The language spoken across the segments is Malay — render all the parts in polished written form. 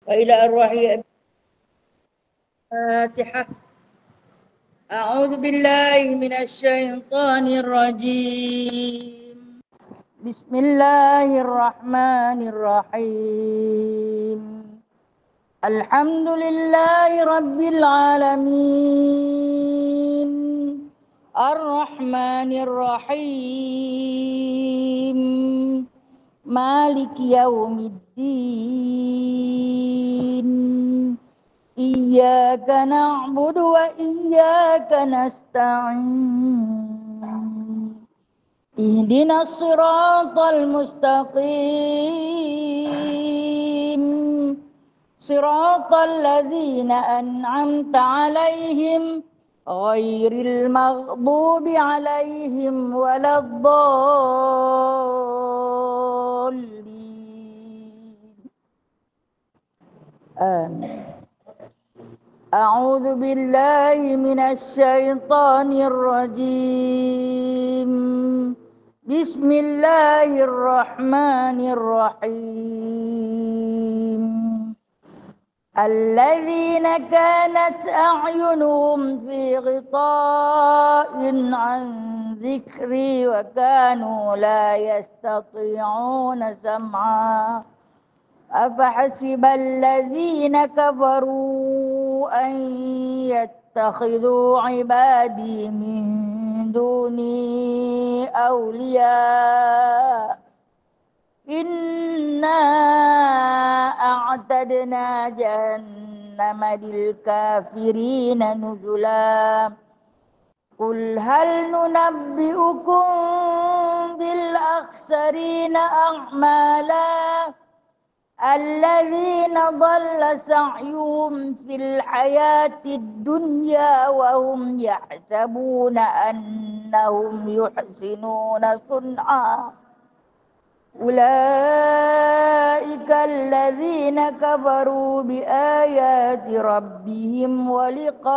وإلى أرواح الفاتحة. أعوذ بالله من الشيطان الرجيم. بسم الله الرحمن الرحيم. الحمد لله رب العالمين الرحمن الرحيم مالك يوم الدين إياك نعبد وإياك نستعين اهدنا الصراط المستقيم صراط الذين أنعمت عليهم غير المغضوب عليهم ولا الضالين آمين. أعوذ بالله من الشيطان الرجيم. بسم الله الرحمن الرحيم. الذين كانت أعينهم في غطاء عن ذكري وكانوا لا يستطيعون سمعا أفحسب الذين كفروا أن يتخذوا عبادي من دوني أولياء إنا أعتدنا جهنم للكافرين نزلا قل هل ننبئكم بالأخسرين أعمالا الذين ضل سعيهم في الحياة الدنيا وهم يحسبون أنهم يحسنون صنعا أولئك الذين كفروا بآيات ربهم ولقائه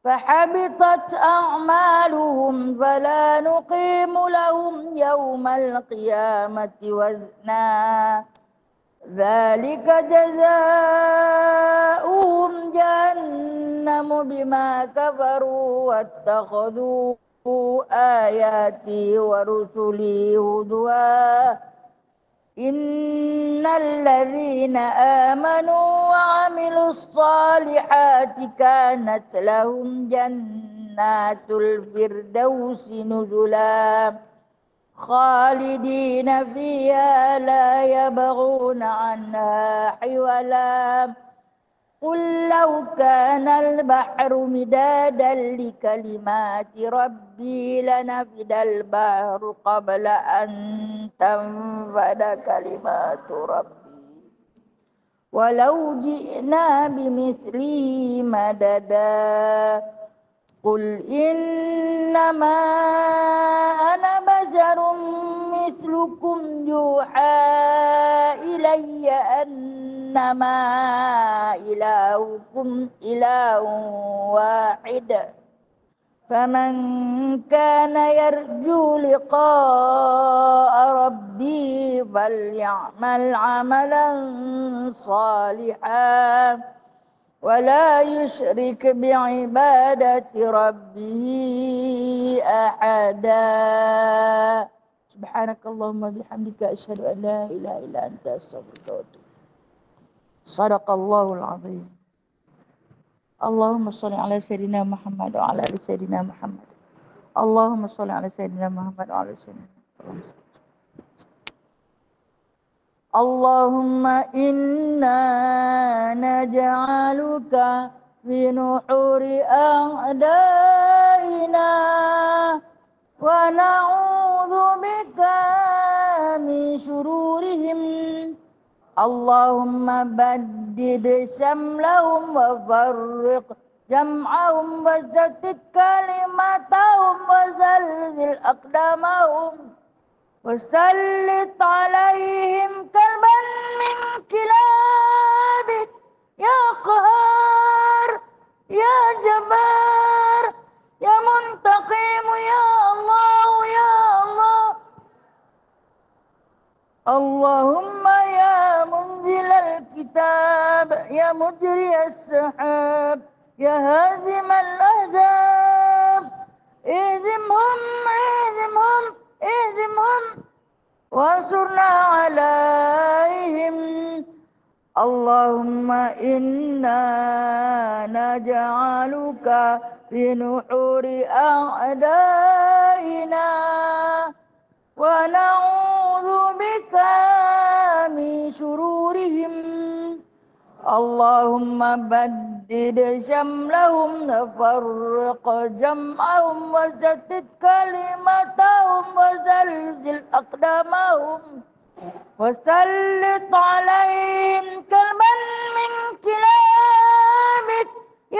فحبطت أعمالهم فلا نقيم لهم يوم القيامة وزنا ذلك جزاؤهم جهنم بما كفروا واتخذوا آياتي ورسلي هزوا إن الذين آمنوا وعملوا الصالحات كانت لهم جنات الفردوس نزلا خالدين فيها لا يبغون عنها حولا قل لو كان البحر مدادا لكلمات ربي لنفد البحر قبل أن تنفد كلمات ربي ولو جئنا بمثله مددا قل إنما أنا بشر مثلكم يوحى إلي أنما إلهكم إله واحد فمن كان يرجو لقاء ربه فليعمل عملا صالحا ولا يشرك بعبادة ربه أحدا سبحانك اللهم بحمدك أشهد أن لا إله إلا أنت أستغفرك وأتوب صدق الله العظيم. اللهم صل على سيدنا محمد وعلى آل سيدنا محمد. اللهم صل على سيدنا محمد وعلى آل سيدنا محمد. اللهم إنا نجعلك في نحور أعدائنا ونعوذ بك من شرورهم. اللهم بدد شملهم وفرق جمعهم وشتت كلمتهم وزلزل أقدامهم وسلط عليهم كلبا من كلابك يا قهار يا جبار يا منتقم يا الله يا الله. اللهم يا الكتاب يا مجري السحاب يا هازم الأحزاب اهزمهم اهزمهم اهزمهم وانصرنا عليهم اللهم إنا نجعلك في نحور أعدائنا ونعوذ بك من شرورهم اللهم بدد شملهم وفرق جمعهم وشتت كلمتهم وزلزل أقدامهم وسلط عليهم كلبا من كلابك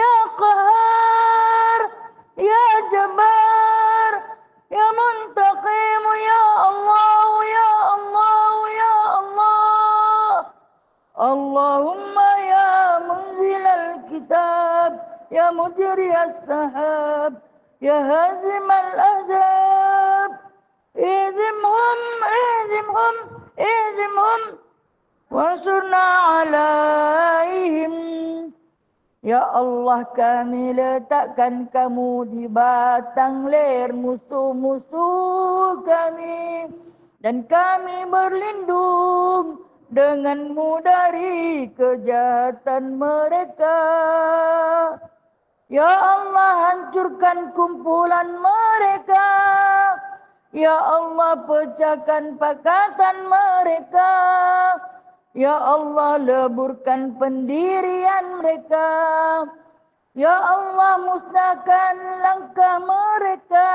يا قهار يا جبار يا منتقم يا الله يا الله يا الله اللهم يا منزل الكتاب يا مجري السحاب يا هازم الأحزاب اهزمهم اهزمهم اهزمهم وانصرنا عليهم. Ya Allah, kami letakkan kamu di batang leher musuh-musuh kami dan kami berlindung denganmu dari kejahatan mereka. Ya Allah, hancurkan kumpulan mereka. Ya Allah, pecahkan pakatan mereka. Ya Allah, leburkan pendirian mereka. Ya Allah, musnahkan langkah mereka.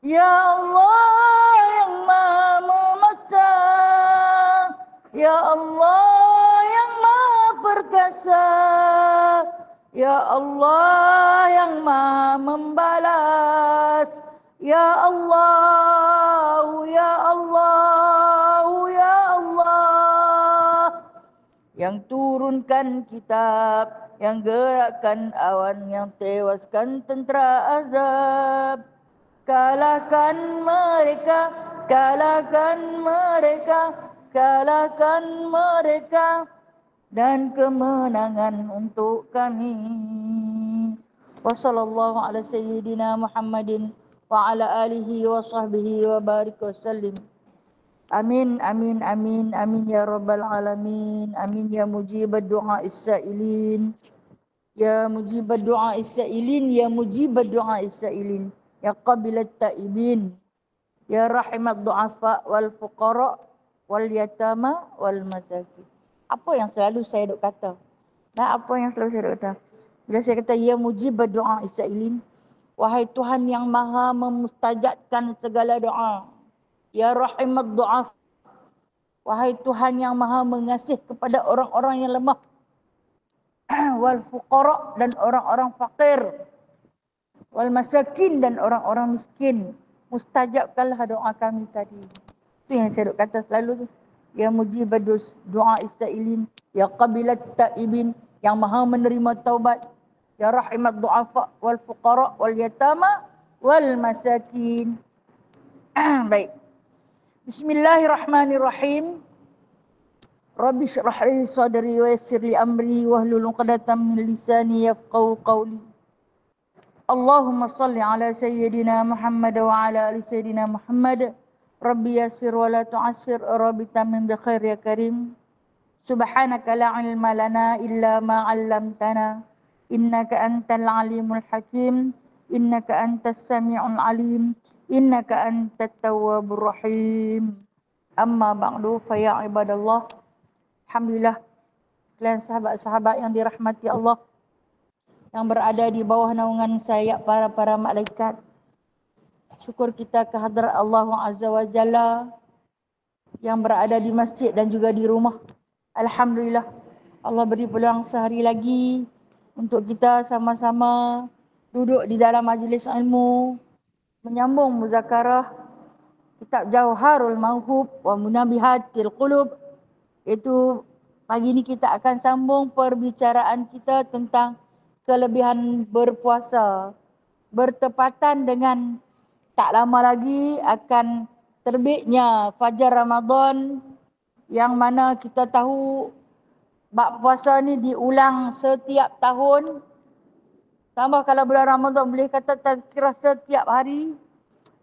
Ya Allah yang Maha Memaksa, Ya Allah yang Maha Perkasa, Ya Allah yang Maha Membalas, Ya Allah, Ya Allah, Ya Allah yang turunkan kitab, yang gerakkan awan, yang tewaskan tentera azab. Kalahkan mereka, kalahkan mereka, kalahkan mereka dan kemenangan untuk kami. Wassallallahu ala sayyidina Muhammadin wa ala alihi wa sahbihi wa barik wasallim. Amin, amin, amin, amin ya rabbal alamin. Amin ya mujibad du'a is-sa'ilin. Ya mujibad du'a is-sa'ilin, ya mujibad du'a is-sa'ilin. Ya qabilat ta'ibin, ya rahimat du'afa wal fuqara wal yatama wal masakin. Apa yang selalu saya duk kata? Nah, apa yang selalu saya duk kata? Bila saya kata ya mujibad du'a is-sa'ilin, wahai Tuhan yang maha memustajabkan segala doa. Ya rahimat du'afa, wahai Tuhan yang maha mengasih kepada orang-orang yang lemah. Wal fuqara, dan orang-orang fakir. Wal masakin, dan orang-orang miskin. Mustajabkanlah doa kami tadi. Itu yang saya kata selalu tu. Ya mujibad du'a is-sa'ilin, ya qabilat ta'ibin, yang maha menerima taubat. Ya rahimat du'afa wal fuqara wal yatama wal masakin. Baik. Bismillahirrahmanirrahim. Rabbi shrah li sadri wa yassir li amri wahlul 'uqdatam min lisani yafqahu qawli. Allahumma salli ala sayyidina Muhammad wa ala ali sayyidina Muhammad. Rabbi yassir wa la tu'assir, Rabbi tamim bi khair ya karim. Subhanaka la ilma lana illa ma 'allamtana, innaka antal alimul hakim, innaka antas sami'ul alim, innaka antat tawwabur rahim. Amma ba'du, fa ya ibadallah. Alhamdulillah, kalian sahabat-sahabat yang dirahmati Allah, yang berada di bawah naungan sayap para malaikat. Syukur kita kehadrat Allah Azza wa Jalla yang berada di masjid dan juga di rumah. Alhamdulillah, Allah beri peluang sehari lagi untuk kita sama-sama duduk di dalam majlis ilmu, menyambung muzakarah kitab Jauharul Mauhub wa Munabihatil Qulub. Iaitu pagi ini kita akan sambung perbicaraan kita tentang kelebihan berpuasa. bertepatan dengan tak lama lagi akan terbitnya Fajar Ramadan, yang mana kita tahu bab puasa ni diulang setiap tahun. Tambah kalau bulan Ramadan boleh kata tazkirah setiap hari,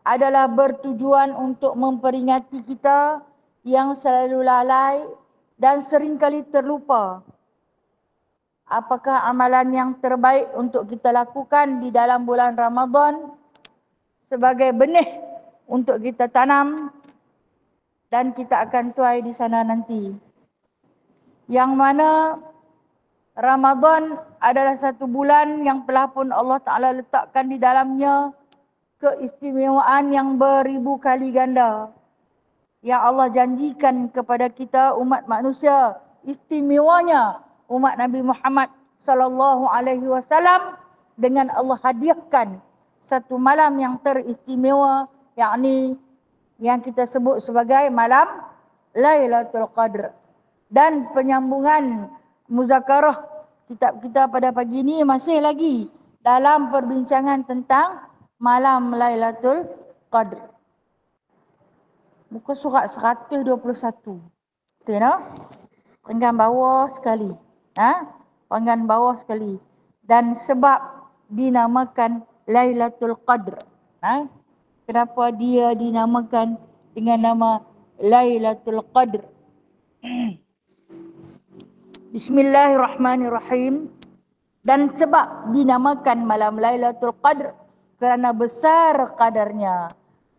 adalah bertujuan untuk memperingati kita yang selalu lalai dan seringkali terlupa. Apakah amalan yang terbaik untuk kita lakukan di dalam bulan Ramadan sebagai benih untuk kita tanam dan kita akan tuai di sana nanti. Yang mana Ramadan adalah satu bulan yang telah pun Allah Ta'ala letakkan di dalamnya keistimewaan yang beribu kali ganda. Yang Allah janjikan kepada kita umat manusia, istimewanya umat Nabi Muhammad sallallahu alaihi wasallam, dengan Allah hadiahkan satu malam yang teristimewa, yakni yang kita sebut sebagai malam Lailatul Qadr. Dan penyambungan muzakarah kitab kita pada pagi ini masih lagi dalam perbincangan tentang malam Lailatul Qadr. Muka surat 121. Tengok. Panggan bawah sekali. Panggan bawah sekali. Dan sebab dinamakan Lailatul Qadr. Kenapa dia dinamakan dengan nama Lailatul Qadr? Bismillahirrahmanirrahim. Dan sebab dinamakan malam Lailatul Qadr kerana besar kadarnya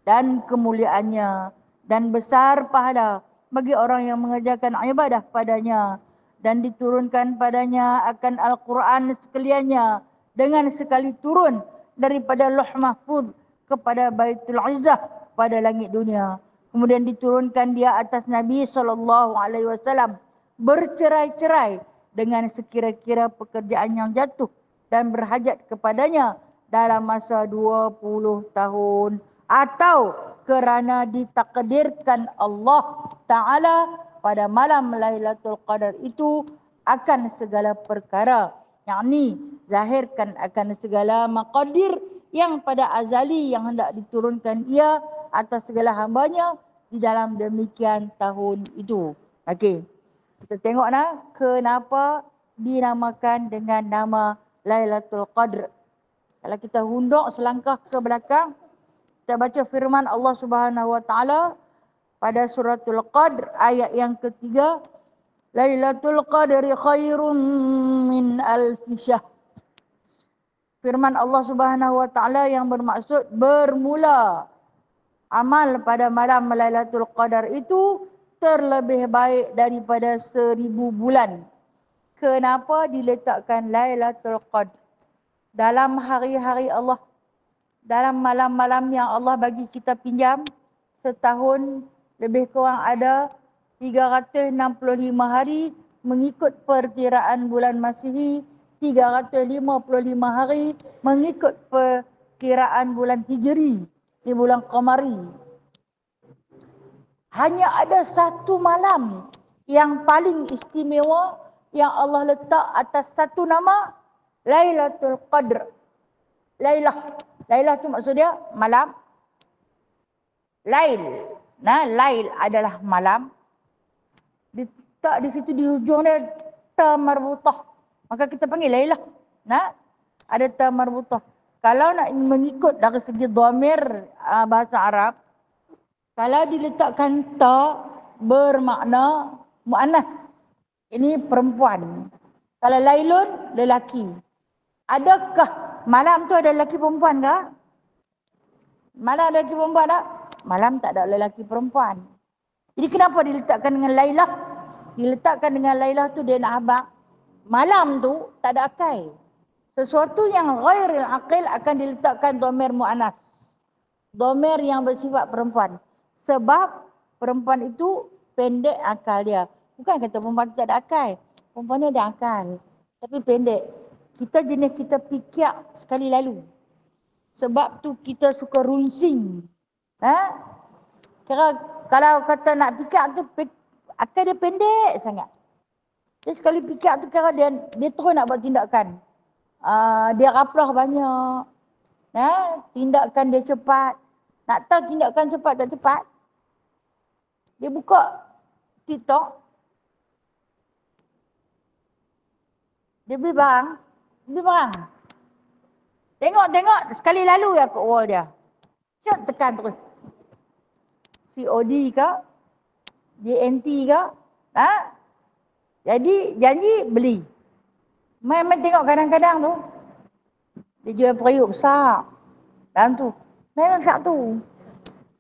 dan kemuliaannya dan besar pahala bagi orang yang mengerjakan ibadah padanya, dan diturunkan padanya akan Al-Quran sekaliannya dengan sekali turun daripada Lauh Mahfuz kepada Baitul Izzah pada langit dunia. Kemudian diturunkan dia atas Nabi SAW bercerai-cerai dengan sekira-kira pekerjaan yang jatuh dan berhajat kepadanya dalam masa 20 tahun, atau kerana ditakdirkan Allah Ta'ala pada malam Lailatul Qadar itu akan segala perkara, yakni zahirkan akan segala maqadir yang pada azali yang hendak diturunkan ia atas segala hambanya di dalam demikian tahun itu. Okey. Kita tengok kenapa dinamakan dengan nama Lailatul Qadr. Kalau kita hunduk selangkah ke belakang, kita baca firman Allah Subhanahu Wa Taala pada suratul Qadr ayat yang ketiga, Lailatul Qadri khairun min alfi syahr. Firman Allah Subhanahu Wa Taala yang bermaksud bermula amal pada malam Lailatul Qadar itu terlebih baik daripada 1000 bulan. Kenapa diletakkan Lailatul Qadr? Dalam hari-hari Allah, dalam malam-malam yang Allah bagi kita pinjam, setahun lebih kurang ada 365 hari mengikut perkiraan bulan Masihi, 355 hari mengikut perkiraan bulan Hijri, di bulan Qamari. Hanya ada satu malam yang paling istimewa yang Allah letak atas satu nama, Lailatul Qadr. Lailah tu maksud dia malam. Lail. Lail adalah malam. Letak di situ di hujung dia ta marbutah. Maka kita panggil Lailah. Ada ta marbutah. Kalau nak mengikut dari segi dhamir bahasa Arab, kalau diletakkan ta bermakna muannas. Ini perempuan. Kalau lailun, lelaki. Adakah malam tu ada lelaki perempuan ke? Malam ada lelaki perempuan tak? Malam tak ada lelaki perempuan. Jadi kenapa diletakkan dengan Lailah? Diletakkan dengan Lailah tu dia nak habaq malam tu tak ada akal. Sesuatu yang ghairil aqil akan diletakkan dhamir muannas. Dhamir yang bersifat perempuan. Sebab perempuan itu pendek akal dia. Bukan kata perempuan tak ada akal. Perempuan ni ada akal. Tapi pendek. Kita jenis kita fikir sekali lalu. Sebab tu kita suka runsing. Kira kalau kata nak fikir tu akal dia pendek sangat. Dia sekali fikir tu kira dia terus nak buat tindakan. Dia raplah banyak. Tindakan dia cepat. Nak tahu tindakan cepat tak cepat? Dia buka TikTok, dia beli barang. Tengok, sekali lalu ya kat wall dia. Siap tekan terus. COD ke? JNT ke? Jadi janji beli. Main tengok kadang-kadang tu. Dia jual periuk besar. Dalam tu. Memang besar tu.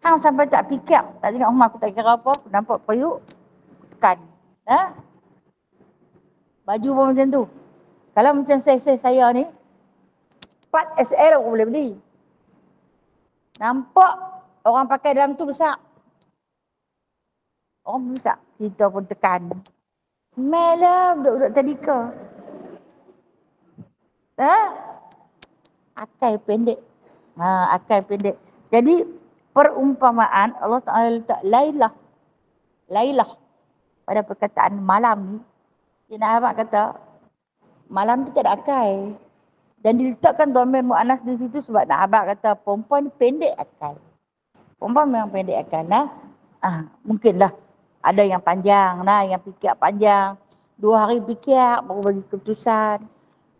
Hang sampai tak fikir. Tak tengok rumah aku tak kira apa. Aku nampak periuk. Tekan. Baju pun macam tu. Kalau macam saya ni. 4XL aku boleh beli. Nampak orang pakai dalam tu besar. Orang besar. Kita pun tekan. Malah budak-budak tadika. Akal pendek. Akal pendek. Jadi perumpamaan Allah Ta'ala letak Lailah pada perkataan malam ni. Dia nak kata malam tu tak ada akal. Dan diletakkan dhamir mu'annas di situ sebab nak abang kata perempuan pendek akal. Perempuan memang pendek akal. Mungkinlah ada yang panjang, yang fikir panjang. 2 hari fikir baru bagi keputusan.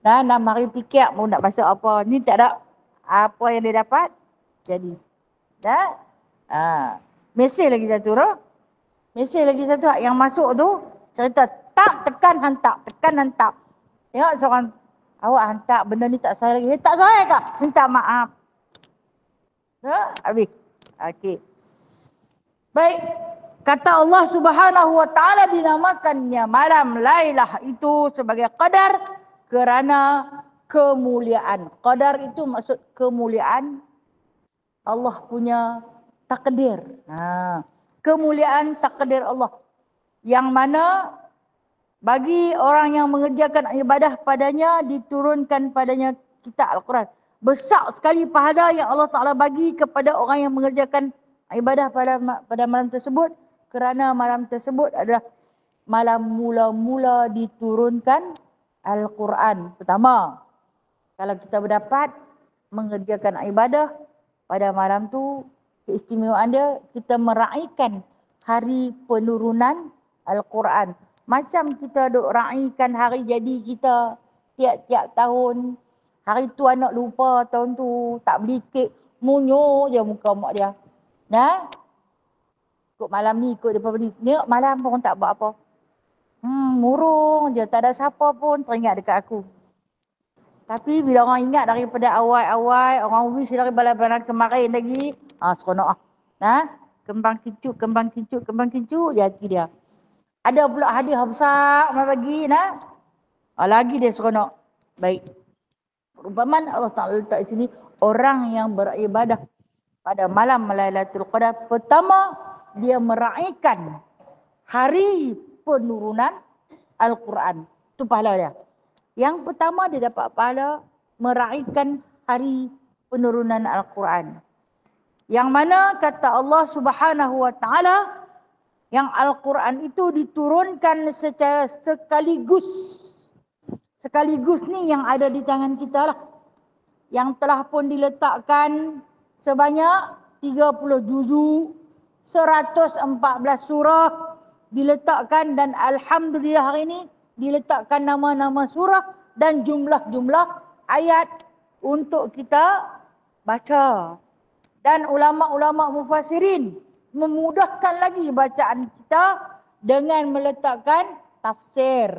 6 hari fikir baru nak masuk apa. Ni tak ada apa yang dia dapat. Jadi. Mesej lagi satu tu. Mesej lagi satu yang masuk tu cerita tekan hantar. Tengok seorang awak hantar benda ni tak saya lagi. Tak saya kah? Minta maaf. Habis. Okey. Baik. Kata Allah Subhanahu Wa Ta'ala dinamakannya malam Lailah itu sebagai qadar kerana kemuliaan. Qadar itu maksud kemuliaan. Allah punya takdir. Kemuliaan takdir Allah. Yang mana bagi orang yang mengerjakan ibadah padanya diturunkan padanya kitab Al-Quran. Besar sekali pahala yang Allah Ta'ala bagi kepada orang yang mengerjakan ibadah pada malam tersebut. Kerana malam tersebut adalah malam mula-mula diturunkan Al-Quran. Pertama, kalau kita berdapat mengerjakan ibadah pada malam tu, keistimewaan dia, kita meraihkan hari penurunan Al-Quran. Macam kita duk raikan hari jadi kita tiap-tiap tahun. Hari tu anak lupa tahun tu, tak beli kek, munyuk je muka mak dia. Ikut malam ni ikut dia beli. Tengok malam pun tak buat apa. Murung je, tak ada siapa pun teringat dekat aku. Tapi bila orang ingat daripada awal-awal, orang wish dari bala-bala kemarin lagi, seronok lah. Kembang kincuk, hati dia. Ada pula hadiah besar nak bagi, lagi dia seronok. Baik. Perumpamaan Allah Ta'ala letak di sini, orang yang beribadah pada malam Lailatul Qadar, pertama dia meraihkan hari penurunan Al-Quran. Itu pahala dia. Yang pertama dia dapat pahala meraihkan hari penurunan Al-Quran. Yang mana kata Allah Subhanahu Wa Ta'ala, yang Al-Quran itu diturunkan secara sekaligus. Sekaligus ni yang ada di tangan kita lah. Yang telah pun diletakkan sebanyak 30 juzuk, 114 surah diletakkan, dan Alhamdulillah hari ini diletakkan nama-nama surah dan jumlah-jumlah ayat untuk kita baca. Dan ulama-ulama mufassirin memudahkan lagi bacaan kita dengan meletakkan tafsir.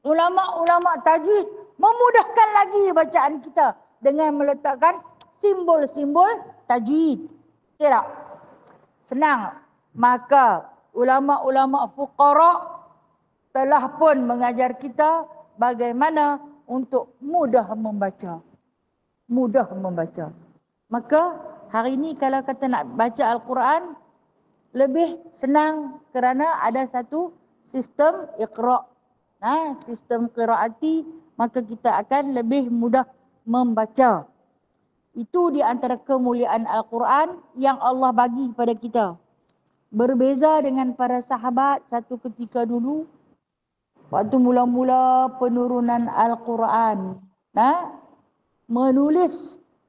Ulama-ulama tajwid memudahkan lagi bacaan kita dengan meletakkan simbol-simbol tajwid. Tidak? Senang. Maka ulama-ulama fuqara telah pun mengajar kita bagaimana untuk mudah membaca. Mudah membaca. Maka hari ini kalau kata nak baca Al-Quran, lebih senang kerana ada satu sistem Iqra'. Sistem qiraati, maka kita akan lebih mudah membaca. Itu di antara kemuliaan Al-Quran yang Allah bagi pada kita. Berbeza dengan para sahabat satu ketika dulu, waktu mula-mula penurunan Al-Quran. Menulis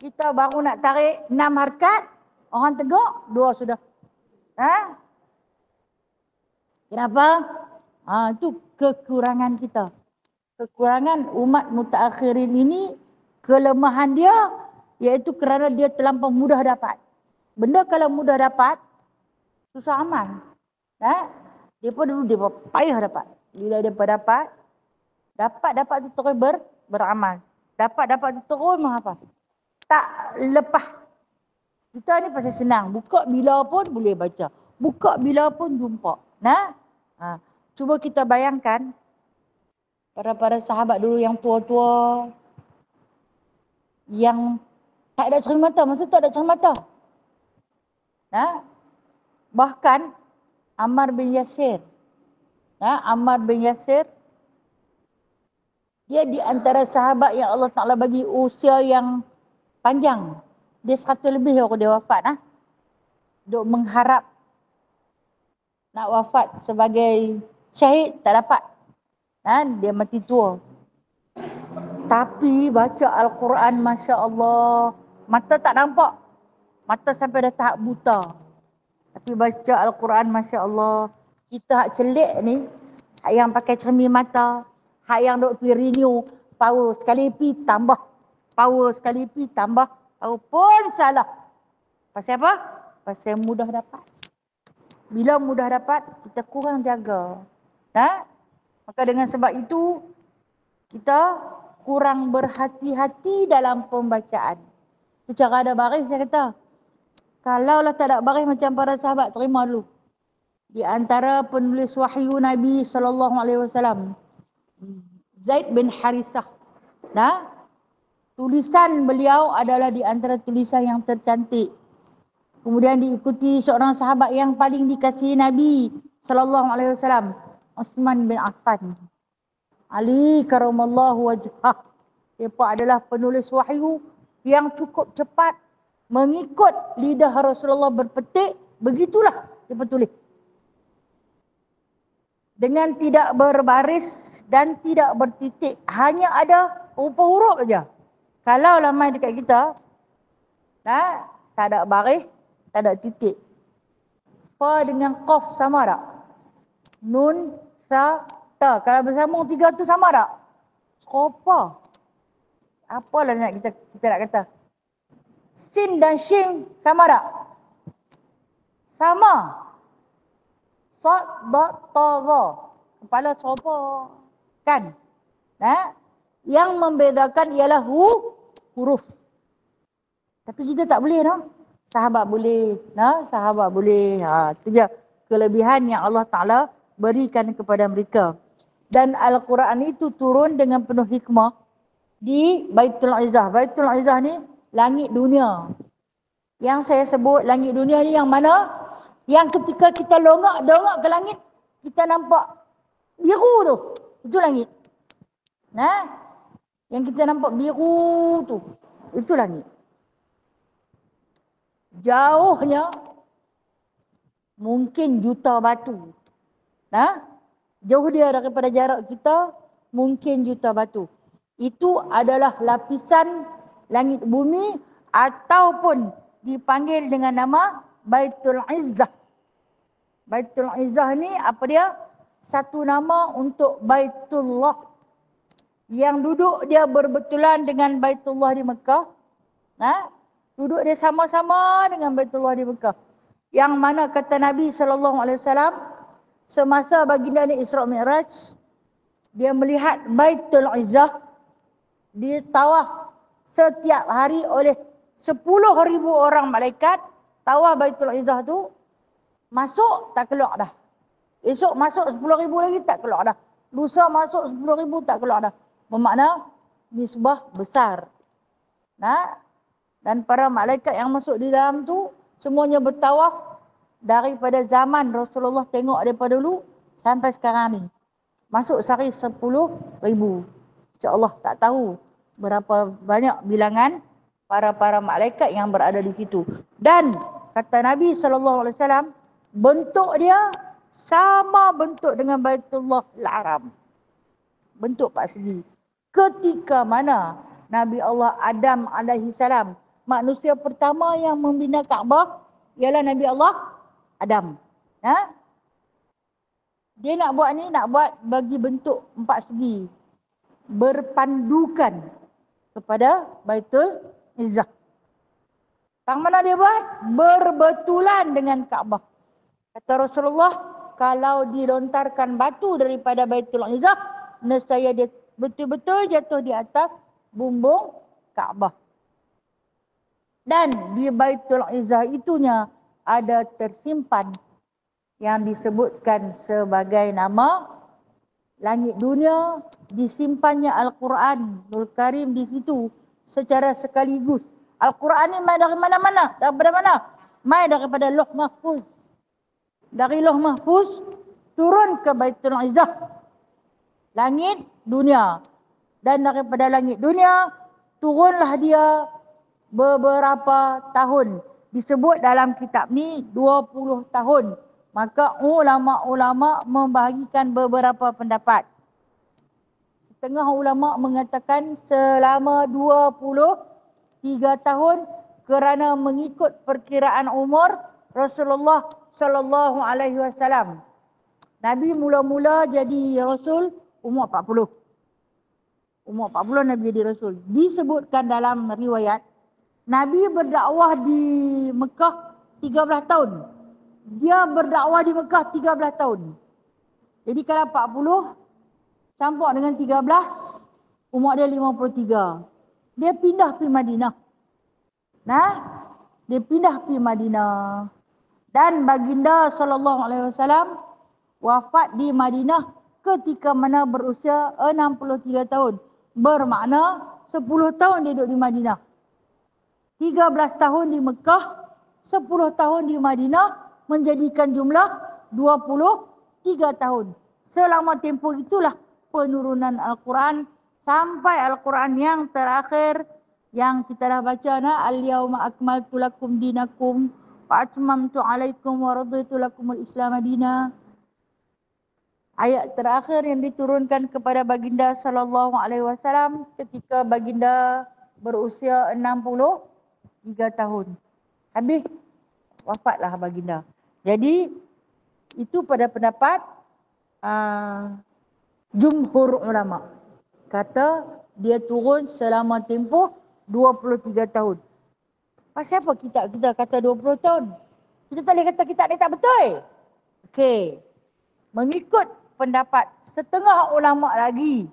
Kita baru nak tarik 6 harkat, orang tegak 2 sudah. Ha? Kenapa? Itu kekurangan kita. Kekurangan umat mutaakhirin ini, kelemahan dia iaitu kerana dia terlampau mudah dapat. Benda kalau mudah dapat, susah aman. Dia pun dulu dia payah dapat. Bila dia dapat tu terus beramal. Dapat tu terus menghafaz. Tak lepas. Kita ni pasal senang. Buka bila pun boleh baca. Buka bila pun jumpa. Cuba kita bayangkan para sahabat dulu yang tua-tua yang tak ada cermin mata. Masa tu tak ada cermin mata. Bahkan Ammar bin Yasir. Ammar bin Yasir, dia di antara sahabat yang Allah Ta'ala bagi usia yang panjang. Dia 100 lebih baru dia wafat. Duk mengharap nak wafat sebagai syahid, tak dapat. Dia mati tua. Tapi baca Al-Quran, Masya Allah, mata tak nampak. Mata sampai dah tahap buta. Tapi baca Al-Quran, Masya Allah, kita hak celik ni, hak yang pakai cermin mata, hak yang duk pergi renew, power sekali pi tambah, power sekali pi tambah, power pun salah. Pasal apa? Pasal mudah dapat. Bila mudah dapat, kita kurang jaga. Maka dengan sebab itu, kita kurang berhati-hati dalam pembacaan. Itu cara ada baris, saya kata. Kalaulah tak ada baris macam para sahabat, terima dulu. Di antara penulis wahyu Nabi SAW, Zaid bin Harithah. Tulisan beliau adalah di antara tulisan yang tercantik. Kemudian diikuti seorang sahabat yang paling dikasihi Nabi SAW, Uthman bin Affan. Ali karamallahu wajhah. Dia adalah penulis wahyu yang cukup cepat mengikut lidah Rasulullah berpetik. Begitulah dia petulis. Dengan tidak berbaris dan tidak bertitik. Hanya ada rupa huruf saja. Kalau lamai dekat kita, tak ada baris, tak ada titik. Fa dengan qaf sama tak? Nun, sa, ta. Kalau bersambung 3 tu sama tak? Serupa. Apalah nak kita nak kata? Sin dan shin sama tak? Sama. Sad, da, ta, za. Kepala serupa. Kan? Yang membedakan ialah huruf. Tapi kita tak boleh, Sahabat boleh. Sahabat boleh. Itu je kelebihan yang Allah Ta'ala berikan kepada mereka. Dan Al-Quran itu turun dengan penuh hikmah di Baitul Izzah. Baitul Izzah ni langit dunia. Yang saya sebut langit dunia ni yang mana? Yang ketika kita dongak ke langit, kita nampak biru tu. Itu langit. Yang kita nampak biru tu, itu langit. Jauhnya mungkin juta batu. Jauh dia daripada jarak kita mungkin juta batu. Itu adalah lapisan langit bumi ataupun dipanggil dengan nama Baitul Izzah. Baitul Izzah ni apa dia? Satu nama untuk Baitullah. Yang duduk dia berbetulan dengan Baitullah di Mekah. Duduk dia sama-sama dengan Baitullah di Mekah. Yang mana kata Nabi SAW, semasa baginda ni Isra Mi'raj, dia melihat Baitul Izzah ditawaf setiap hari oleh 10,000 orang malaikat. Tawaf Baitul Izzah tu, masuk tak keluar dah. Esok masuk 10,000 lagi tak keluar dah. Lusa masuk 10,000 tak keluar dah. Bermakna nisbah besar. Dan para malaikat yang masuk di dalam tu semuanya bertawaf daripada zaman Rasulullah tengok daripada dulu sampai sekarang ni. Masuk sehari 10,000. InsyaAllah tak tahu berapa banyak bilangan para malaikat yang berada di situ. Dan kata Nabi SAW, bentuk dia sama bentuk dengan Baitullah Al-Haram. Bentuk persegi. Ketika mana Nabi Allah Adam alaihissalam, manusia pertama yang membina Kaabah ialah Nabi Allah Adam. Dia nak buat bagi bentuk empat segi, berpandukan kepada Baitul Izzah. Tang mana dia buat? Berbetulan dengan Kaabah. Kata Rasulullah, kalau dilontarkan batu daripada Baitul Izzah, nescaya dia betul-betul jatuh di atas bumbung Kaabah. Dan di Baitul Izzah itunya ada tersimpan yang disebutkan sebagai nama langit dunia, disimpannya Al-Quranul Karim di situ secara sekaligus. Al-Quran ni mai dari mana-mana? Daripada mana? Mai daripada Lauh Mahfuz. Dari Lauh Mahfuz turun ke Baitul Izzah, langit dunia. Dan daripada langit dunia turunlah dia beberapa tahun. Disebut dalam kitab ni 20 tahun. Maka ulama-ulama membahagikan beberapa pendapat. Setengah ulama mengatakan selama 23 tahun kerana mengikut perkiraan umur Rasulullah sallallahu alaihi wasallam. Nabi mula-mula jadi rasul umur 40. Umur 40 Nabi jadi rasul. Disebutkan dalam riwayat Nabi berdakwah di Mekah 13 tahun. Dia berdakwah di Mekah 13 tahun. Jadi kalau 40 campur dengan 13, umur dia 53. Dia pindah pergi Madinah. Dia pindah pergi Madinah. Dan baginda SAW wafat di Madinah ketika mana berusia 63 tahun. Bermakna 10 tahun duduk di Madinah. 13 tahun di Mekah, 10 tahun di Madinah, menjadikan jumlah 23 tahun. Selama tempoh itulah penurunan Al-Quran sampai Al-Quran yang terakhir yang kita dah baca, al-yauma akmaltu lakum dinakum wa atmamtu alaikum wa raditu lakumul Islam madina. Ayat terakhir yang diturunkan kepada baginda sallallahu alaihi wasallam ketika baginda berusia 63 tahun. Habis wafatlah baginda. Jadi itu pada pendapat jumhur ulama. Kata dia turun selama tempoh 23 tahun. Pasal apa kita kata 20 tahun? Kita tak boleh kata kitab ni tak betul. Okey. Mengikut pendapat setengah ulama lagi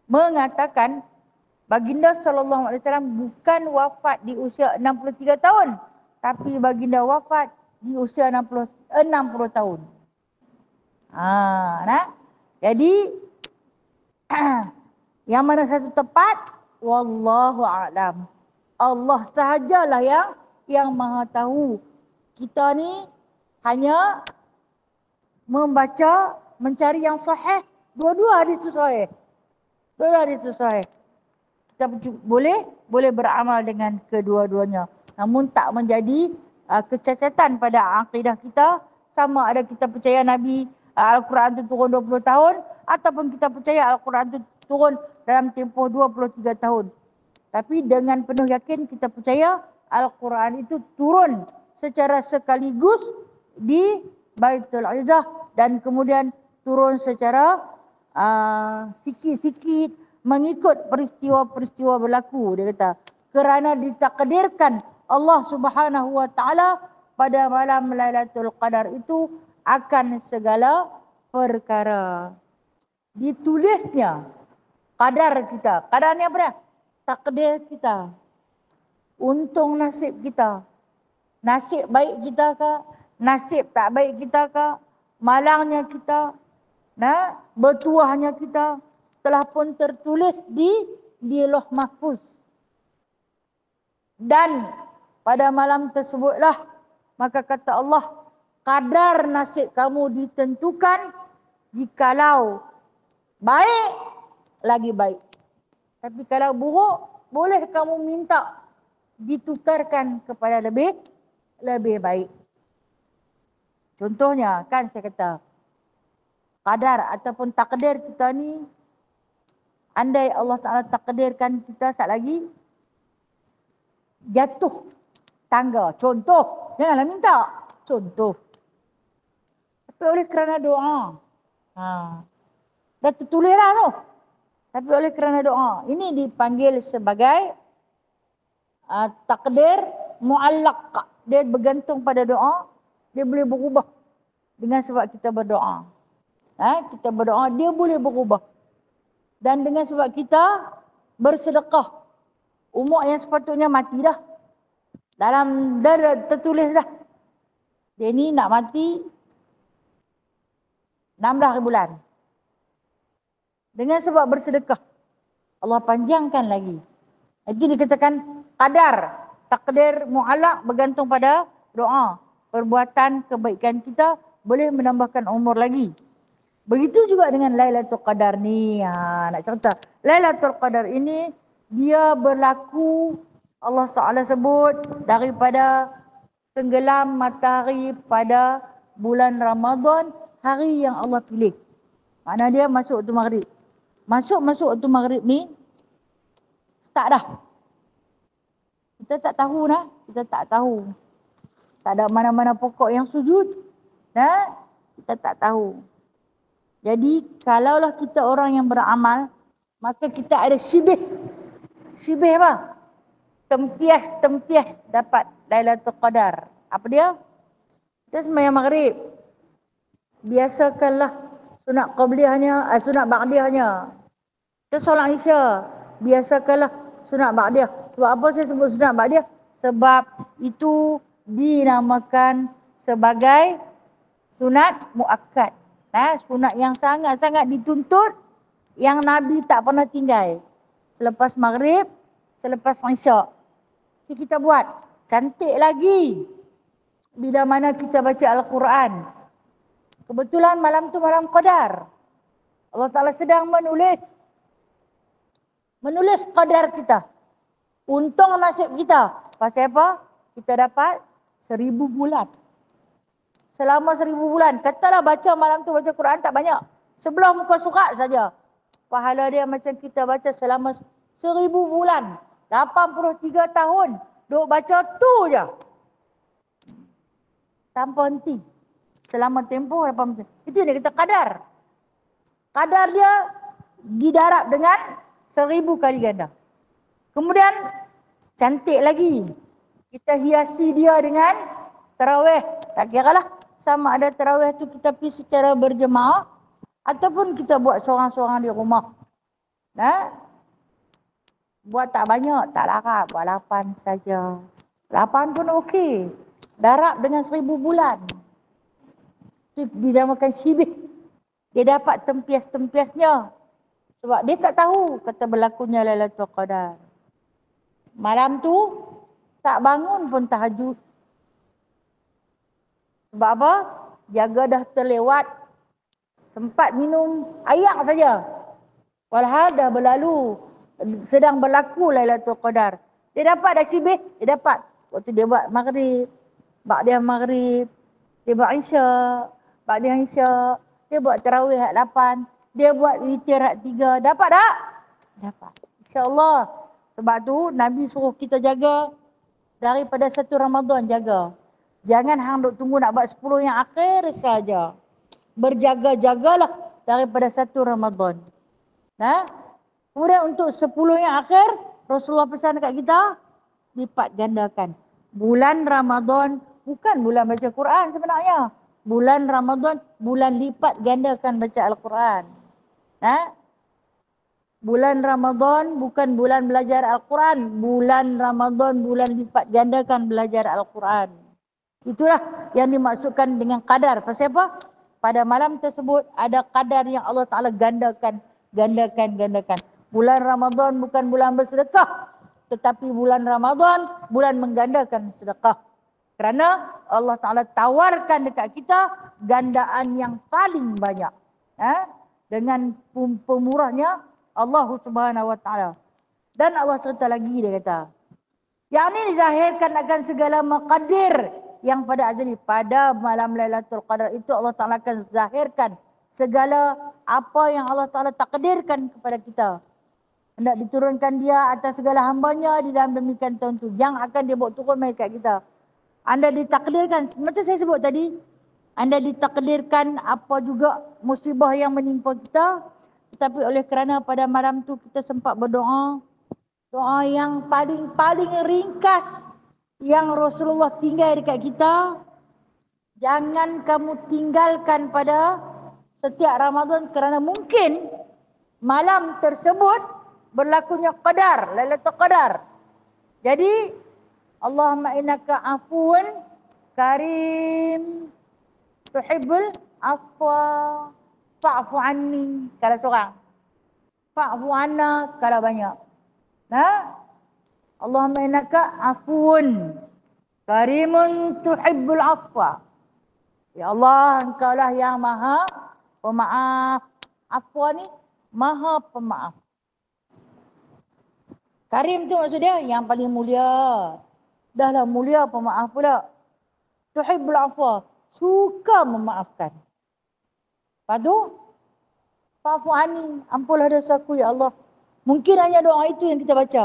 mengatakan baginda sallallahu alaihi wasallam bukan wafat di usia 63 tahun, tapi baginda wafat di usia 60 tahun. Jadi yang mana satu tepat, wallahu a'lam. Allah sahajalah yang maha tahu. Kita ni hanya membaca, mencari yang sahih. Dua-dua hadis sahih. Dua-dua hadis sahih. Kita boleh beramal dengan kedua-duanya. Namun tak menjadi kecacatan pada akidah kita. Sama ada kita percaya Nabi Al-Quran itu turun 20 tahun ataupun kita percaya Al-Quran itu turun dalam tempoh 23 tahun. Tapi dengan penuh yakin kita percaya Al-Quran itu turun secara sekaligus di Baitul Izzah dan kemudian turun secara sikit-sikit mengikut peristiwa-peristiwa berlaku. Dia kata kerana ditakdirkan Allah Subhanahu wa taala pada malam Lailatul Qadar itu akan segala perkara. Ditulisnya qadar kita. Qadar ni apa dia? Takdir kita. Untung nasib kita. Nasib baik kita ke? Nasib tak baik kita ke? Malangnya kita, bertuahnya kita telah pun tertulis di Lauh Mahfuz. Dan pada malam tersebutlah maka kata Allah, kadar nasib kamu ditentukan jikalau baik lagi baik. Tapi kalau buruk, boleh kamu minta ditukarkan kepada lebih baik. Contohnya kan saya kata, qadar ataupun takdir kita ni, andai Allah Ta'ala takdirkan kita saat lagi jatuh tangga. Contoh, janganlah minta. Contoh. Tapi oleh kerana doa. Dah tertulis lah tu. Tapi oleh kerana doa. Ini dipanggil sebagai takdir mu'allaq. Dia bergantung pada doa. Dia boleh berubah. Dengan sebab kita berdoa. Kita berdoa, dia boleh berubah. Dan dengan sebab kita bersedekah. Umur yang sepatutnya mati dah. Dah tertulis dah. Dia ni nak mati 16 bulan. Dengan sebab bersedekah, Allah panjangkan lagi. Itu dikatakan qadar. Takdir mu'allaq bergantung pada doa. Perbuatan kebaikan kita boleh menambahkan umur lagi. Begitu juga dengan Lailatul Qadar ni. Nak cerita. Lailatul Qadar ini dia berlaku, Allah Ta'ala sebut, daripada tenggelam matahari pada bulan Ramadan, hari yang Allah pilih. Makna dia masuk waktu maghrib. Masuk waktu maghrib ni, start dah. Kita tak tahu dah. Kita tak tahu. Tak ada mana-mana pokok yang sujud. Kita tak tahu. Jadi, kalaulah kita orang yang beramal, maka kita ada syibih. Syibih apa? Tempias dapat Lailatul Qadar. Apa dia? Kita sembahyang maghrib. Biasakanlah sunat qabliyahnya, sunat ba'diyahnya. Kita solat Isya. Biasakanlah sunat ba'diyah. Sebab apa saya sebut sunat ba'diyah? Sebab itu dinamakan sebagai sunat muakkad. Sunat yang sangat-sangat dituntut, yang Nabi tak pernah tinggal. Selepas maghrib, selepas Isya. Jadi kita buat. Cantik lagi bila mana kita baca Al-Quran. Kebetulan malam tu malam Qadar. Allah Ta'ala sedang menulis qadar kita. Untung nasib kita. Pasal apa? Kita dapat 1000 bulan. Selama 1000 bulan. Katalah baca malam tu baca Quran tak banyak. Sebelah muka surat saja. Pahala dia macam kita baca selama 1000 bulan. 83 tahun. Duk baca tu je. Tanpa henti. Selama tempoh 8 tahun. Itu dia kata qadar. Qadar dia didarab dengan 1000 kali ganda. Kemudian cantik lagi. Kita hiasi dia dengan tarawih. Tak kira lah sama ada tarawih tu kita pergi secara berjemaah ataupun kita buat seorang-seorang di rumah. Buat tak banyak, tak larat. Buat 8 saja. 8 pun okey. Darab dengan 1000 bulan. Itu dinamakan syibih. Dia dapat tempias-tempiasnya. Sebab dia tak tahu kata berlakunya Lailatul Qadar. Malam tu tak bangun pun tahajud. Sebab apa? Jaga dah terlewat. Sempat minum air saja. Walhal dah berlalu. Sedang berlaku Lailatul Qadar. Dia dapat dah syibih. Dia dapat. Waktu dia buat maghrib. Ba'diyah maghrib. Dia buat Isya. Ba'diyah Isya. Dia buat tarawih 8. dia buat witir rakaat 3. Dapat tak? Dapat. InsyaAllah. Sebab tu Nabi suruh kita jaga daripada 1 Ramadan, jaga. Jangan hang duk tunggu nak buat 10 yang akhir saja. Berjaga-jagalah daripada 1 Ramadan. Nah, kemudian untuk 10 yang akhir, Rasulullah pesan dekat kita, lipat gandakan. Bulan Ramadan bukan bulan baca Quran sebenarnya. Bulan Ramadan, bulan lipat gandakan baca Al-Quran. Nah, bulan Ramadan bukan bulan belajar Al-Quran. Bulan Ramadan, bulan lipat gandakan belajar Al-Quran. Itulah yang dimaksudkan dengan qadar. Pasal apa? Pada malam tersebut ada qadar yang Allah Ta'ala gandakan. Bulan Ramadan bukan bulan bersedekah, tetapi bulan Ramadan bulan menggandakan sedekah. Kerana Allah Ta'ala tawarkan dekat kita gandaan yang paling banyak. Dengan pemurahnya Allah Subhanahu Wa Ta'ala. Dan Allah cerita lagi, dia kata, yang ini dizahirkan akan segala maqadir yang pada azali. Pada malam Lailatul Qadar itu Allah Ta'ala akan zahirkan segala apa yang Allah Ta'ala takdirkan kepada kita. Hendak diturunkan dia atas segala hambanya di dalam demikian tahun itu. Yang akan dia bawa turun mai kat kita. Anda ditakdirkan, macam saya sebut tadi, anda ditakdirkan apa juga musibah yang menimpa kita. Tetapi oleh kerana pada malam tu kita sempat berdoa, doa yang paling ringkas yang Rasulullah tinggal dekat kita. Jangan kamu tinggalkan pada setiap Ramadan kerana mungkin malam tersebut berlakunya qadar, Lailatul Qadar. Jadi Allahumma innaka afuun karim tuhibbul afwa fa'fu anni kalau seorang, fa'fu anna kalau banyak. Nah, Allahumma innaka afuun karimun tuhibbul afwa. Ya Allah, engkaulah yang maha pemaaf. Afwa ni maha pemaaf. Karim tu maksud dia yang paling mulia. Dahlah mulia pemaaf pula. Tuhibbul afwa, suka memaafkan. Lepas tu, fa'fu anni, ampunlah dosaku ya Allah. Mungkin hanya doa itu yang kita baca.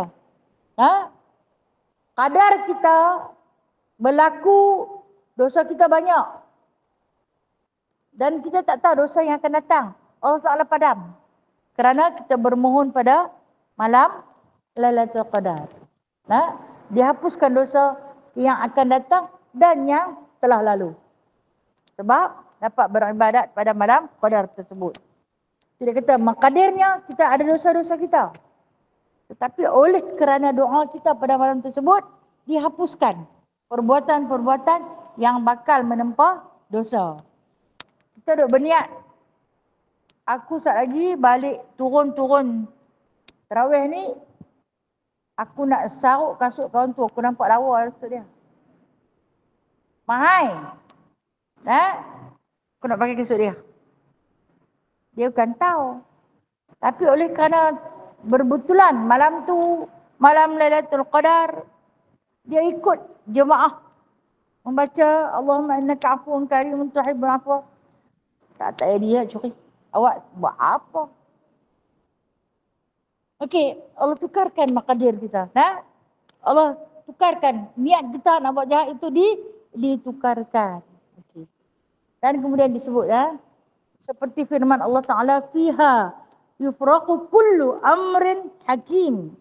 Kadar kita berlaku, dosa kita banyak. Dan kita tak tahu dosa yang akan datang. Allah Ta'ala padam. Kerana kita bermohon pada malam Lailatul Qadar. Dihapuskan dosa yang akan datang dan yang telah lalu. Sebab dapat beribadat pada malam Qadar tersebut. Tidak kata makadirnya kita ada dosa-dosa kita. Tetapi oleh kerana doa kita pada malam tersebut, dihapuskan perbuatan-perbuatan yang bakal menempa dosa. Kita duk berniat, aku sat lagi balik turun tarawih ni, aku nak saruk kasut kawan tu, aku nampak lawa kasut dia. Mahal. Aku nak pakai kasut dia. Dia bukan tahu. Tapi oleh kerana berbetulan malam tu, malam Lailatul Qadar, dia ikut jemaah membaca Allahumma innaka afuwun karimun tuhibbul afwa. Tak payah dia curi. Awak buat apa? Okey, Allah tukarkan makadir kita. Allah tukarkan niat kita nak buat jahat itu ditukarkan. Okey. Dan kemudian disebut seperti firman Allah Ta'ala, fiha yufraqu kullu amrin hakim.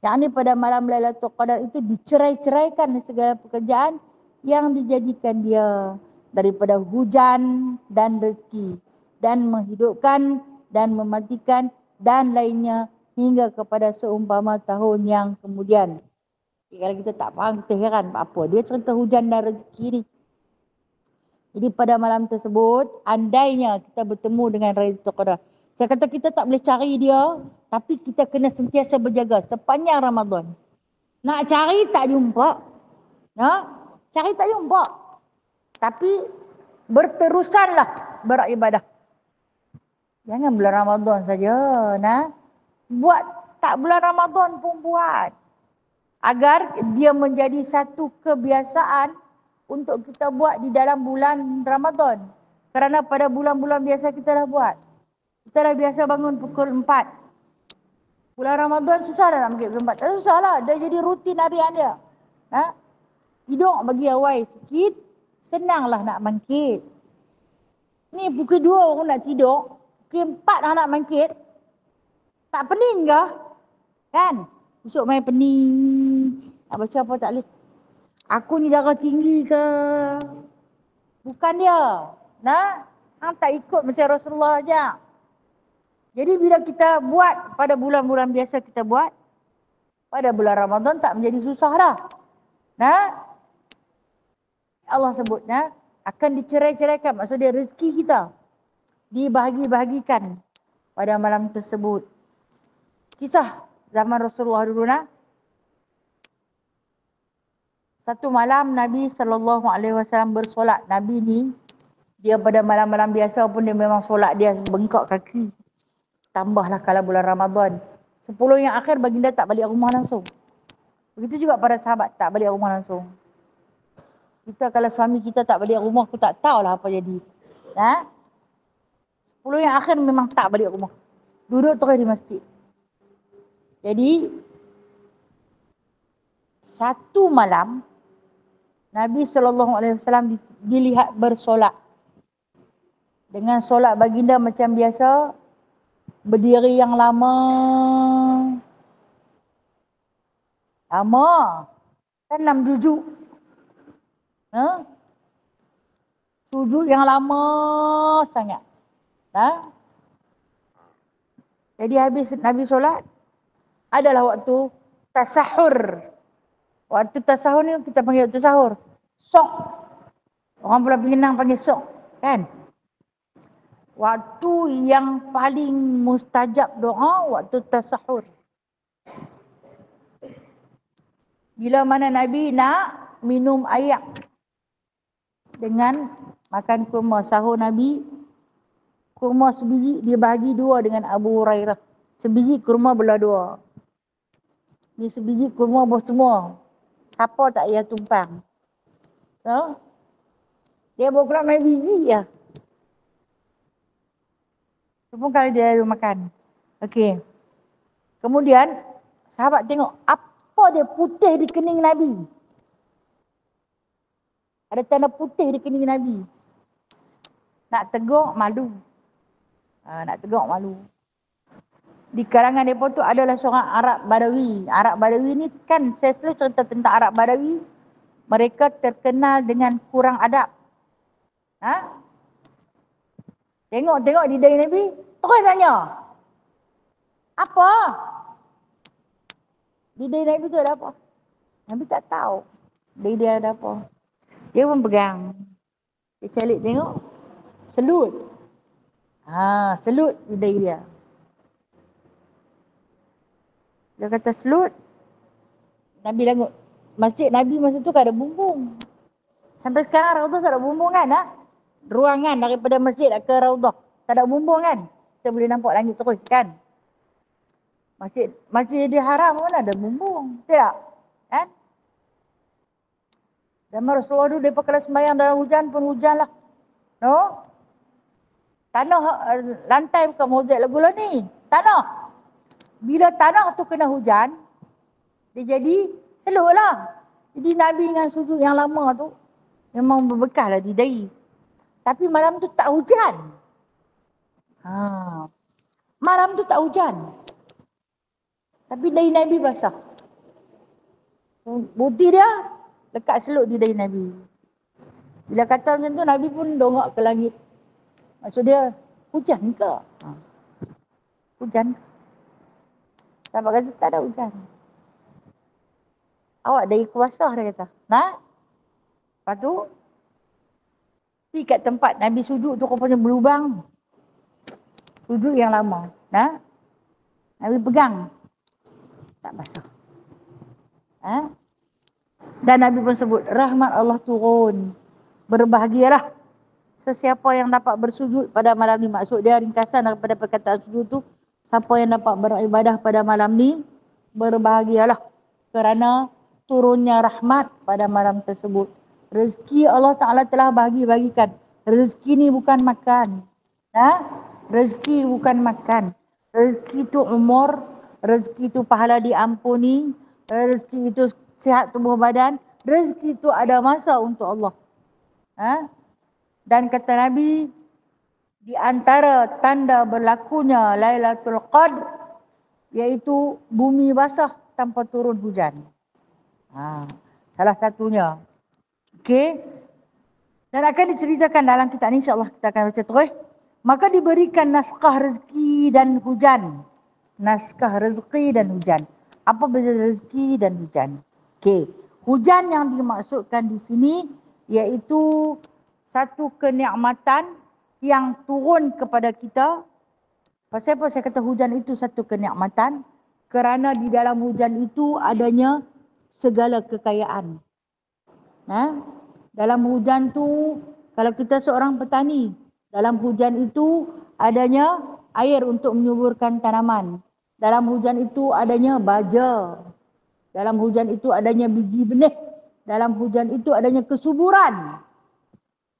Yang pada malam Lailatul Qadar itu dicerai-ceraikan segala pekerjaan yang dijadikan dia daripada hujan dan rezeki dan menghidupkan dan mematikan dan lainnya hingga kepada seumpama tahun yang kemudian. Kalau kita tak faham, kita heran apa dia cerita hujan dan rezeki ni. Jadi pada malam tersebut, andainya kita bertemu dengan Lailatul Qadar, saya kata kita tak boleh cari dia, tapi kita kena sentiasa berjaga sepanjang Ramadan. Nak cari tak jumpa. Cari tak jumpa. Tapi berterusanlah beribadah. Jangan bulan Ramadan saja. Buat tak bulan Ramadan pun buat. Agar dia menjadi satu kebiasaan untuk kita buat di dalam bulan Ramadan. Kerana pada bulan-bulan biasa kita dah buat. Kita dah biasa bangun pukul 4. Bulan Ramadan susah dah nak bangkit pukul 4. Tak susah lah. Dah jadi rutin harian dia. Ha? Tidur bagi awal sikit. Senanglah nak bangkit. Ni pukul 2 orang nak tidur. Pukul 4 dah nak bangkit. Tak pening ke? Kan? Besok main pening. Nak baca apa tak boleh. Aku ni darah tinggi ke? Bukan dia. Nah, hang tak ikut macam Rasulullah aja. Jadi bila kita buat pada bulan-bulan biasa kita buat, pada bulan Ramadan tak menjadi susah dah. Nah, Allah sebutnya akan dicerai-ceraikan. Maksudnya rezeki kita dibahagi-bahagikan pada malam tersebut. Kisah zaman Rasulullah dulu nah. Satu malam Nabi SAW bersolat. Nabi ni dia pada malam-malam biasa pun dia memang solat dia bengkak kaki. Tambahlah kalau bulan Ramadan. 10 yang akhir baginda tak balik rumah langsung. Begitu juga para sahabat tak balik rumah langsung. Kita kalau suami kita tak balik rumah, aku tak tahulah apa jadi. Ha? 10 yang akhir memang tak balik rumah. Duduk terus di masjid. Jadi satu malam Nabi SAW dilihat bersolat. Dengan solat baginda macam biasa, berdiri yang lama. Lama. Kan 6 juzuk. Ha? Sujud yang lama sangat. Ha? Jadi habis Nabi solat, adalah waktu tasahur. Waktu tasahur ni kita panggil waktu sahur. Sok. Orang Pulau Pinang panggil sok. Kan? Waktu yang paling mustajab doa, waktu tasahur. Bila mana Nabi nak minum air dengan makan kurma. Sahur Nabi, kurma sebiji dia bahagi 2 dengan Abu Hurairah. Sebiji kurma belah 2. Ni sebiji kurma buah semua. Siapa tak payah tumpang. So, dia bawa pula main biji je. Itu pun kalau dia ada makan. Okey. Kemudian, sahabat tengok apa dia putih di kening Nabi. Ada tanda putih di kening Nabi. Nak tegur, malu. Nak tegur, malu. Di kalangan mereka tu adalah seorang Arab Badawi. Arab Badawi ni kan saya selalu cerita tentang Arab Badawi. Mereka terkenal dengan kurang adab. Ha? Tengok di dahi Nabi, terus tanya. Apa? Di dahi Nabi tu ada apa? Nabi tak tahu. Dahi dia ada apa. Dia pun pegang. Dia celik tengok. Selut. Selut di dahi dia. Dia kata selut. Nabi tengok. Masjid Nabi masa tu kan ada bumbung. Sampai sekarang Raudah tak ada bumbung kan? Ha? Ruangan daripada masjid ke Raudah. Tak ada bumbung kan? Kita boleh nampak langit terus kan? Masjidil Haram mana ada bumbung. Tidak? Kan? Zaman Rasulullah dulu mereka kalau sembahyang dalam hujan pun hujan lah. No? Tanah, lantai bukan mozaik lagu lah ni. Tanah. Bila tanah tu kena hujan, dia jadi selut lah. Jadi Nabi dengan sujud yang lama tu memang berbekas lah di dahi. Tapi malam tu tak hujan. Malam tu tak hujan. Tapi dahi Nabi basah. Bukti dia lekat selut di dahi Nabi. Bila kata macam tu, Nabi pun dongak ke langit. Maksud dia, hujan ke? Hujan ke? Sahabat kata tak ada hujan. Awak dari kuasa dia kata. Lepas tu, pergi kat tempat Nabi sujud tu rupanya berlubang. Sujud yang lama. Nabi pegang. Tak basah. Dan Nabi pun sebut, rahmat Allah turun. Berbahagialah sesiapa yang dapat bersujud pada malam ni. Maksud dia ringkasan daripada perkataan sujud tu, siapa yang dapat beribadah pada malam ni, berbahagialah kerana turunnya rahmat pada malam tersebut. Rezeki Allah Ta'ala telah bagikan. Rezeki ni bukan makan. Rezeki bukan makan. Rezeki itu umur, rezeki itu pahala diampuni, rezeki itu sihat tubuh badan, rezeki itu ada masa untuk Allah. Dan kata Nabi, di antara tanda berlakunya Lailatul Qadr iaitu bumi basah tanpa turun hujan. Salah satunya. Okey. Dan akan diceritakan dalam kitab ini, insya-Allah kita akan baca terus. Maka diberikan naskah rezeki dan hujan. Naskah rezeki dan hujan. Apa beza rezeki dan hujan? Okey. Hujan yang dimaksudkan di sini iaitu satu kenikmatan yang turun kepada kita. Pasal apa saya kata hujan itu satu kenikmatan? Kerana di dalam hujan itu adanya segala kekayaan. Dalam hujan tu, kalau kita seorang petani, dalam hujan itu adanya air untuk menyuburkan tanaman. Dalam hujan itu adanya baja. Dalam hujan itu adanya biji benih. Dalam hujan itu adanya kesuburan.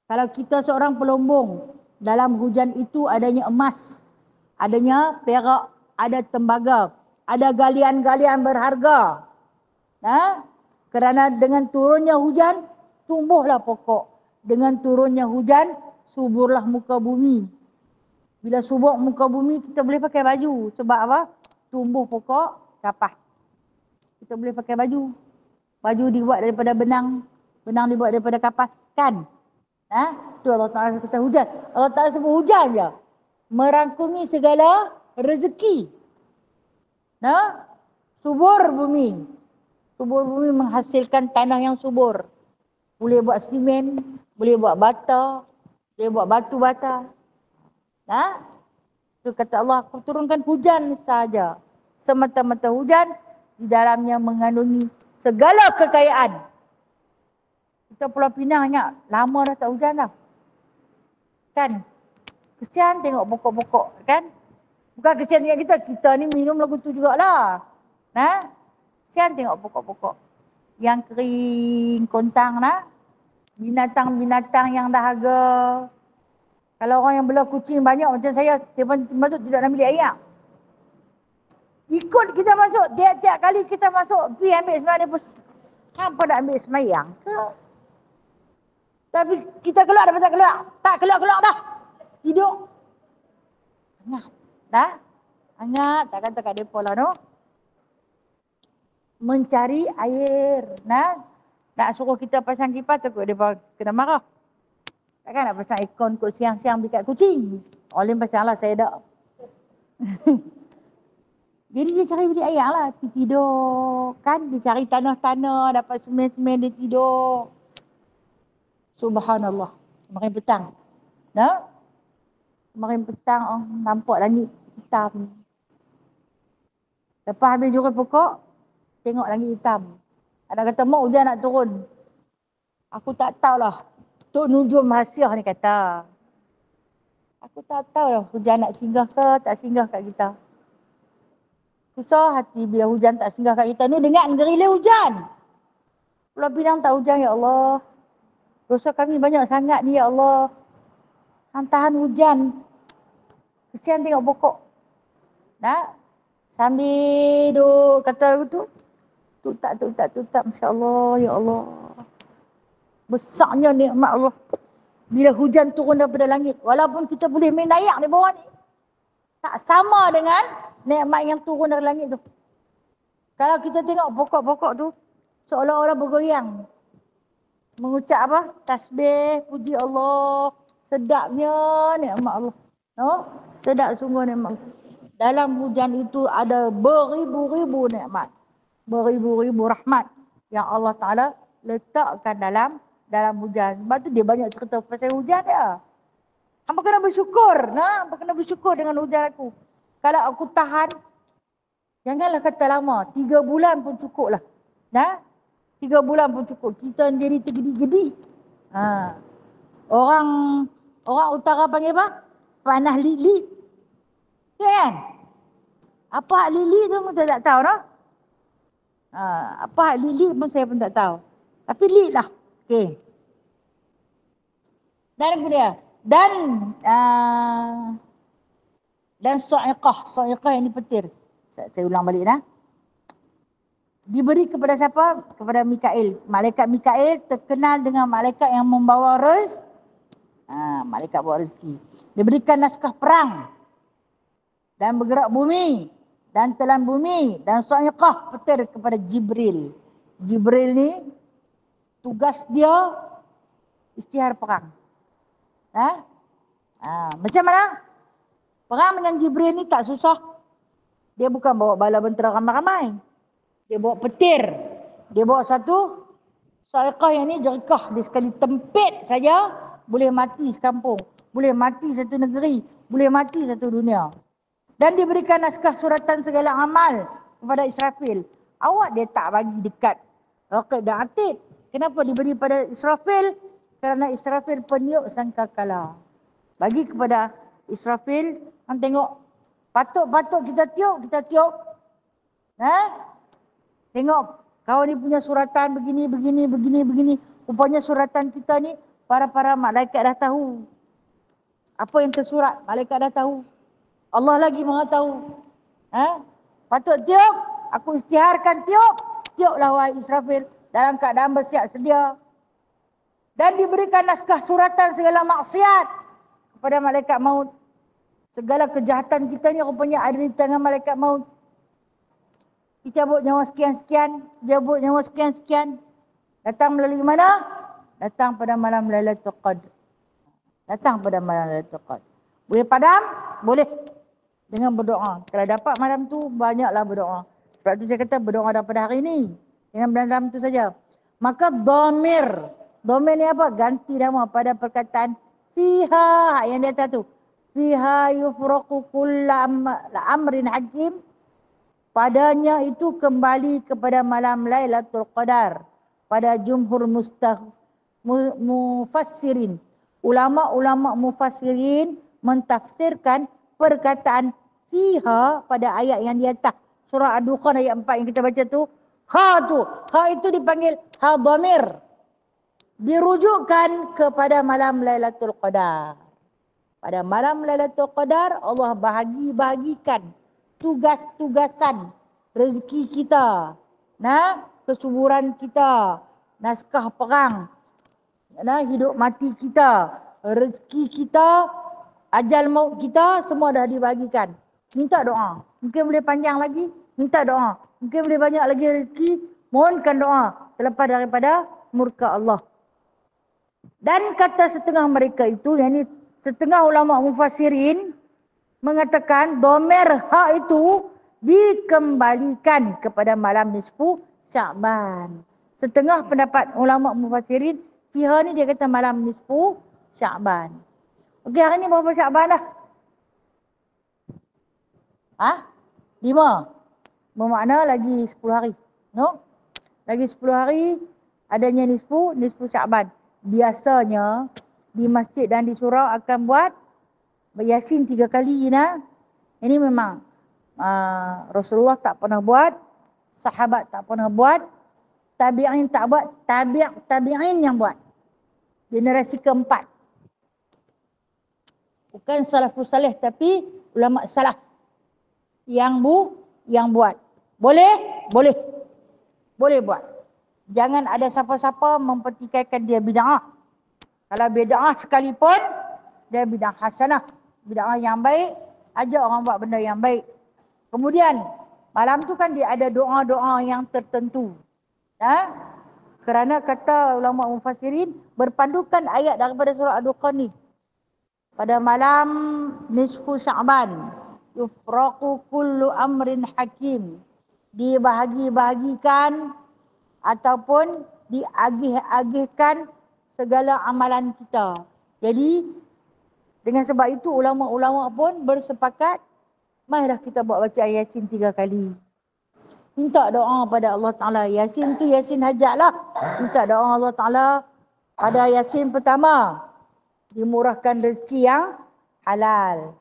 Kalau kita seorang pelombong, dalam hujan itu adanya emas, adanya perak, ada tembaga, ada galian-galian berharga. Kerana dengan turunnya hujan, tumbuhlah pokok. Dengan turunnya hujan, suburlah muka bumi. Bila subur muka bumi, kita boleh pakai baju. Sebab apa? Tumbuh pokok, kapas. Kita boleh pakai baju. Baju dibuat daripada benang. Benang dibuat daripada kapas. Kan? Itu Allah Ta'ala kata hujan. Allah Ta'ala sebut hujan je. Merangkumi segala rezeki. Subur bumi. Subur bumi menghasilkan tanah yang subur. Boleh buat simen, boleh buat bata, boleh buat batu bata. Itu kata Allah, aku turunkan hujan saja. Semata-mata hujan, di dalamnya mengandungi segala kekayaan. Kita Pulau Pinang ingat, lama dah tak hujan dah. Kan? Kesian tengok pokok-pokok, kan? Bukan kesian dengan kita ni minum lagu tu jugalah. Kesian tengok pokok-pokok yang kering, kontang binatang-binatang yang dahaga. Kalau orang yang belah kucing banyak macam saya, dia masuk tidak nak ambil air. Ikut kita masuk, tiap-tiap kali kita masuk, pergi ambil sembahyang, dia pun kenapa nak ambil sembahyang ke? Tapi kita keluar dapat tak keluar? Tak keluar dah. Tidur. Hangat. Hangat, tak kata kat depa lah no. Mencari air. Nak suruh kita pasang kipas takut dia kena marah. Takkan nak pasang aircon kot siang-siang dekat kucing. Oleh pasang lah, saya dah. Jadi dia cari beli air lah. Dia tidur. Kan dia cari tanah-tanah, dapat semen-semen, dia tidur. Subhanallah. Kemarin petang. Kemarin petang nampak langit hitam. Lepas habis jurus pokok, tengok langit hitam. Anak kata, mak hujan nak turun. Aku tak tahulah. Tok Nujum Hasiah ni kata. Aku tak tahulah hujan nak singgah ke tak singgah kat kita. Susah hati bila hujan tak singgah kat kita. Ni dengar gerilya hujan. Pulau Pinang tak hujan, ya Allah. Dosa kami banyak sangat ni, ya Allah. Tahan hujan. Kesian tengok pokok. Sambil duk kata tu. Tutak. Masya Allah, ya Allah. Besarnya nikmat Allah. Bila hujan turun daripada langit. Walaupun kita boleh main layak di bawah ni. Tak sama dengan nikmat yang turun dari langit tu. Kalau kita tengok pokok-pokok tu, seolah-olah bergoyang. Mengucap apa? Tasbih, puji Allah. Sedapnya nikmat Allah. Sedap sungguh nikmat. Dalam hujan itu ada beribu-ribu nikmat. Beribu-ribu rahmat yang Allah Ta'ala letakkan dalam hujan. Sebab tu dia banyak cerita pasal hujan dia. Hamba kena bersyukur. Hamba kena bersyukur dengan hujan aku. Kalau aku tahan, janganlah kata lama. 3 bulan pun cukup lah. 3 bulan pun cukup. Kita jadi tergedi-gedi. Orang utara panggil apa? Panah lili. Kan? Apa hak lili tu pun saya tak tahu. Apa hak lili pun saya pun tak tahu. Tapi lit lah. Okay. Dan kemudian. dan sa'iqah. Sa'iqah yang ni petir. Saya ulang balik dah. Diberi kepada siapa? Kepada Mikail. Malaikat Mikail terkenal dengan malaikat yang membawa malaikat bawa rezeki. Diberikan naskah perang dan bergerak bumi dan telan bumi dan sa'iqah petir kepada Jibril. Jibril ni tugas dia isytihar perang. Macam mana? Perang dengan Jibril ni tak susah. Dia bukan bawa bala bentera ramai-ramai. Dia bawa petir. Dia bawa satu sa'iqah yang ni jerikah. Dia sekali tempit saja boleh mati sekampung. Boleh mati satu negeri. Boleh mati satu dunia. Dan diberikan naskah suratan segala amal kepada Israfil. Awak dia tak bagi dekat Raqib dan Atid. Kenapa diberi pada Israfil? Kerana Israfil peniup sangkakala. Bagi kepada Israfil, kan tengok patut-patut kita tiup. Tengok kau ni punya suratan begini. Rupanya suratan kita ni para malaikat dah tahu. Apa yang tersurat, malaikat dah tahu. Allah lagi Maha tahu. Patut tiup, aku isytiharkan tiup. Tiuplah wahai Israfil dalam keadaan bersiap sedia. Dan diberikan naskah suratan segala maksiat kepada malaikat maut. Segala kejahatan kita ni rupanya ada di tangan malaikat maut. Dicabut nyawa sekian-sekian, jabut nyawa sekian-sekian. Datang melalui mana? Datang pada malam Lailatul Qadar. Datang pada malam Lailatul Qadar. Boleh padam? Boleh. Dengan berdoa. Kalau dapat malam tu, banyaklah berdoa. Sebab tu saya kata berdoa daripada hari ni. Dengan malam tu saja. Maka dhamir. Dhamir ni apa? Ganti nama pada perkataan fiha. Yang di atas tu. Fiha yufraqu kulla amrin hakim. Padanya itu kembali kepada malam Lailatul Qadar. Pada jumhur mufassirin. Ulama-ulama mufassirin mentafsirkan perkataan fiha pada ayat yang di atas. Surah Ad-Dukhan ayat 4 yang kita baca tu. Ha itu dipanggil ha dhamir. Dirujukkan kepada malam Lailatul Qadar. Pada malam Lailatul Qadar Allah bahagikan tugas-tugasan rezeki kita. Kesuburan kita. Naskah perang. Hidup mati kita. Rezeki kita. Ajal maut kita semua dah dibagikan. Minta doa. Mungkin boleh panjang lagi. Minta doa. Mungkin boleh banyak lagi rezeki. Mohonkan doa. Terlepas daripada murka Allah. Dan kata setengah mereka itu, yang ini setengah ulama mufassirin mengatakan dhamir ha itu dikembalikan kepada malam nisfu Sya'ban. Setengah pendapat ulama mufassirin, fiha ni dia kata malam nisfu Sya'ban. Okey, hari ni berapa Sya'ban dah? 5. Bermakna lagi 10 hari. No? Lagi 10 hari adanya nisfu Sya'ban. Biasanya di masjid dan di surau akan buat Yasin 3 kali. Ini memang Rasulullah tak pernah buat. Sahabat tak pernah buat. Tabi'in tak buat. Tabi'in yang buat. Generasi keempat. Bukan salafus salih tapi ulama salaf yang buat. Boleh? Boleh. Boleh buat. Jangan ada siapa-siapa mempertikaikan dia bid'ah. Kalau bid'ah sekalipun dia bid'ah hasanah, bid'ah yang baik, ajak orang buat benda yang baik. Kemudian malam tu kan dia ada doa-doa yang tertentu. Kerana kata ulama mufassirin berpandukan ayat daripada surah Ad-Dukhan ni. Pada malam nisfu Sya'ban yufraqu kullu amrin hakim, dibahagi-bahagikan ataupun diagih-agihkan segala amalan kita. Jadi dengan sebab itu ulama-ulama pun bersepakat, marilah kita buat bacaan Yasin 3 kali. Minta doa pada Allah Ta'ala. Yasin tu Yasin hajat lah. Minta doa Allah Ta'ala pada Yasin pertama. Dimurahkan rezeki yang halal.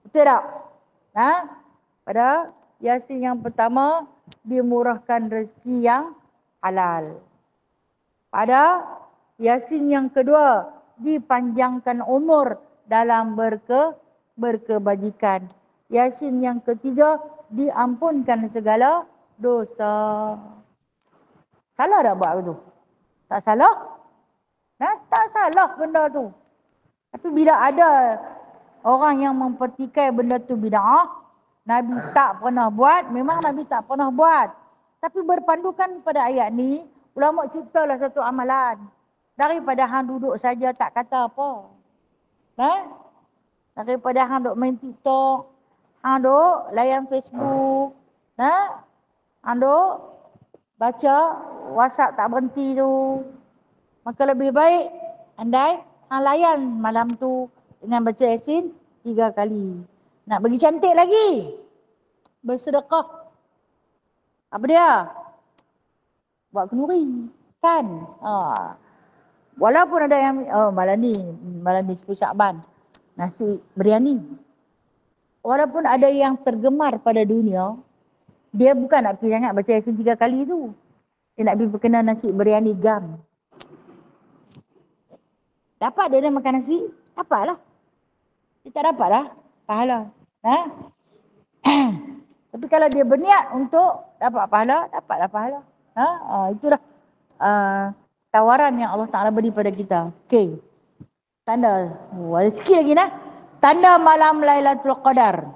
Betul tak? Pada Yasin yang pertama, dimurahkan rezeki yang halal. Pada Yasin yang kedua, dipanjangkan umur dalam berkebajikan. Yasin yang ketiga, diampunkan segala dosa. Salah tak buat tu? Tak salah? Nah, tak salah benda tu. Tapi bila ada orang yang mempertikai benda tu bid'ah, Nabi tak pernah buat, memang Nabi tak pernah buat. Tapi berpandukan pada ayat ni, ulama ciptalah satu amalan. Daripada hang duduk saja tak kata apa. Daripada hang duk main TikTok, hang duk layan Facebook, hang duk baca WhatsApp tak berhenti tu. Maka lebih baik andai hang layan malam tu dengan baca Yasin 3 kali. Nak bagi cantik lagi, bersedekah. Apa dia? Buat kenduri. Kan? Walaupun ada yang malam ni 10 Syakban, nasi biryani. Walaupun ada yang tergemar pada dunia, dia bukan nak pergi sangat baca Yasin 3 kali tu. Dia nak pergi berkenal nasi biryani gam. Dapat dia makan nasi? Dapatlah. Dia tak dapat lah pahala. Tapi kalau dia berniat untuk dapat pahala, dapatlah pahala. Itulah tawaran yang Allah Ta'ala beri pada kita. Okey. Tanda. Ada sikit lagi nah. Tanda malam Lailatul Qadar.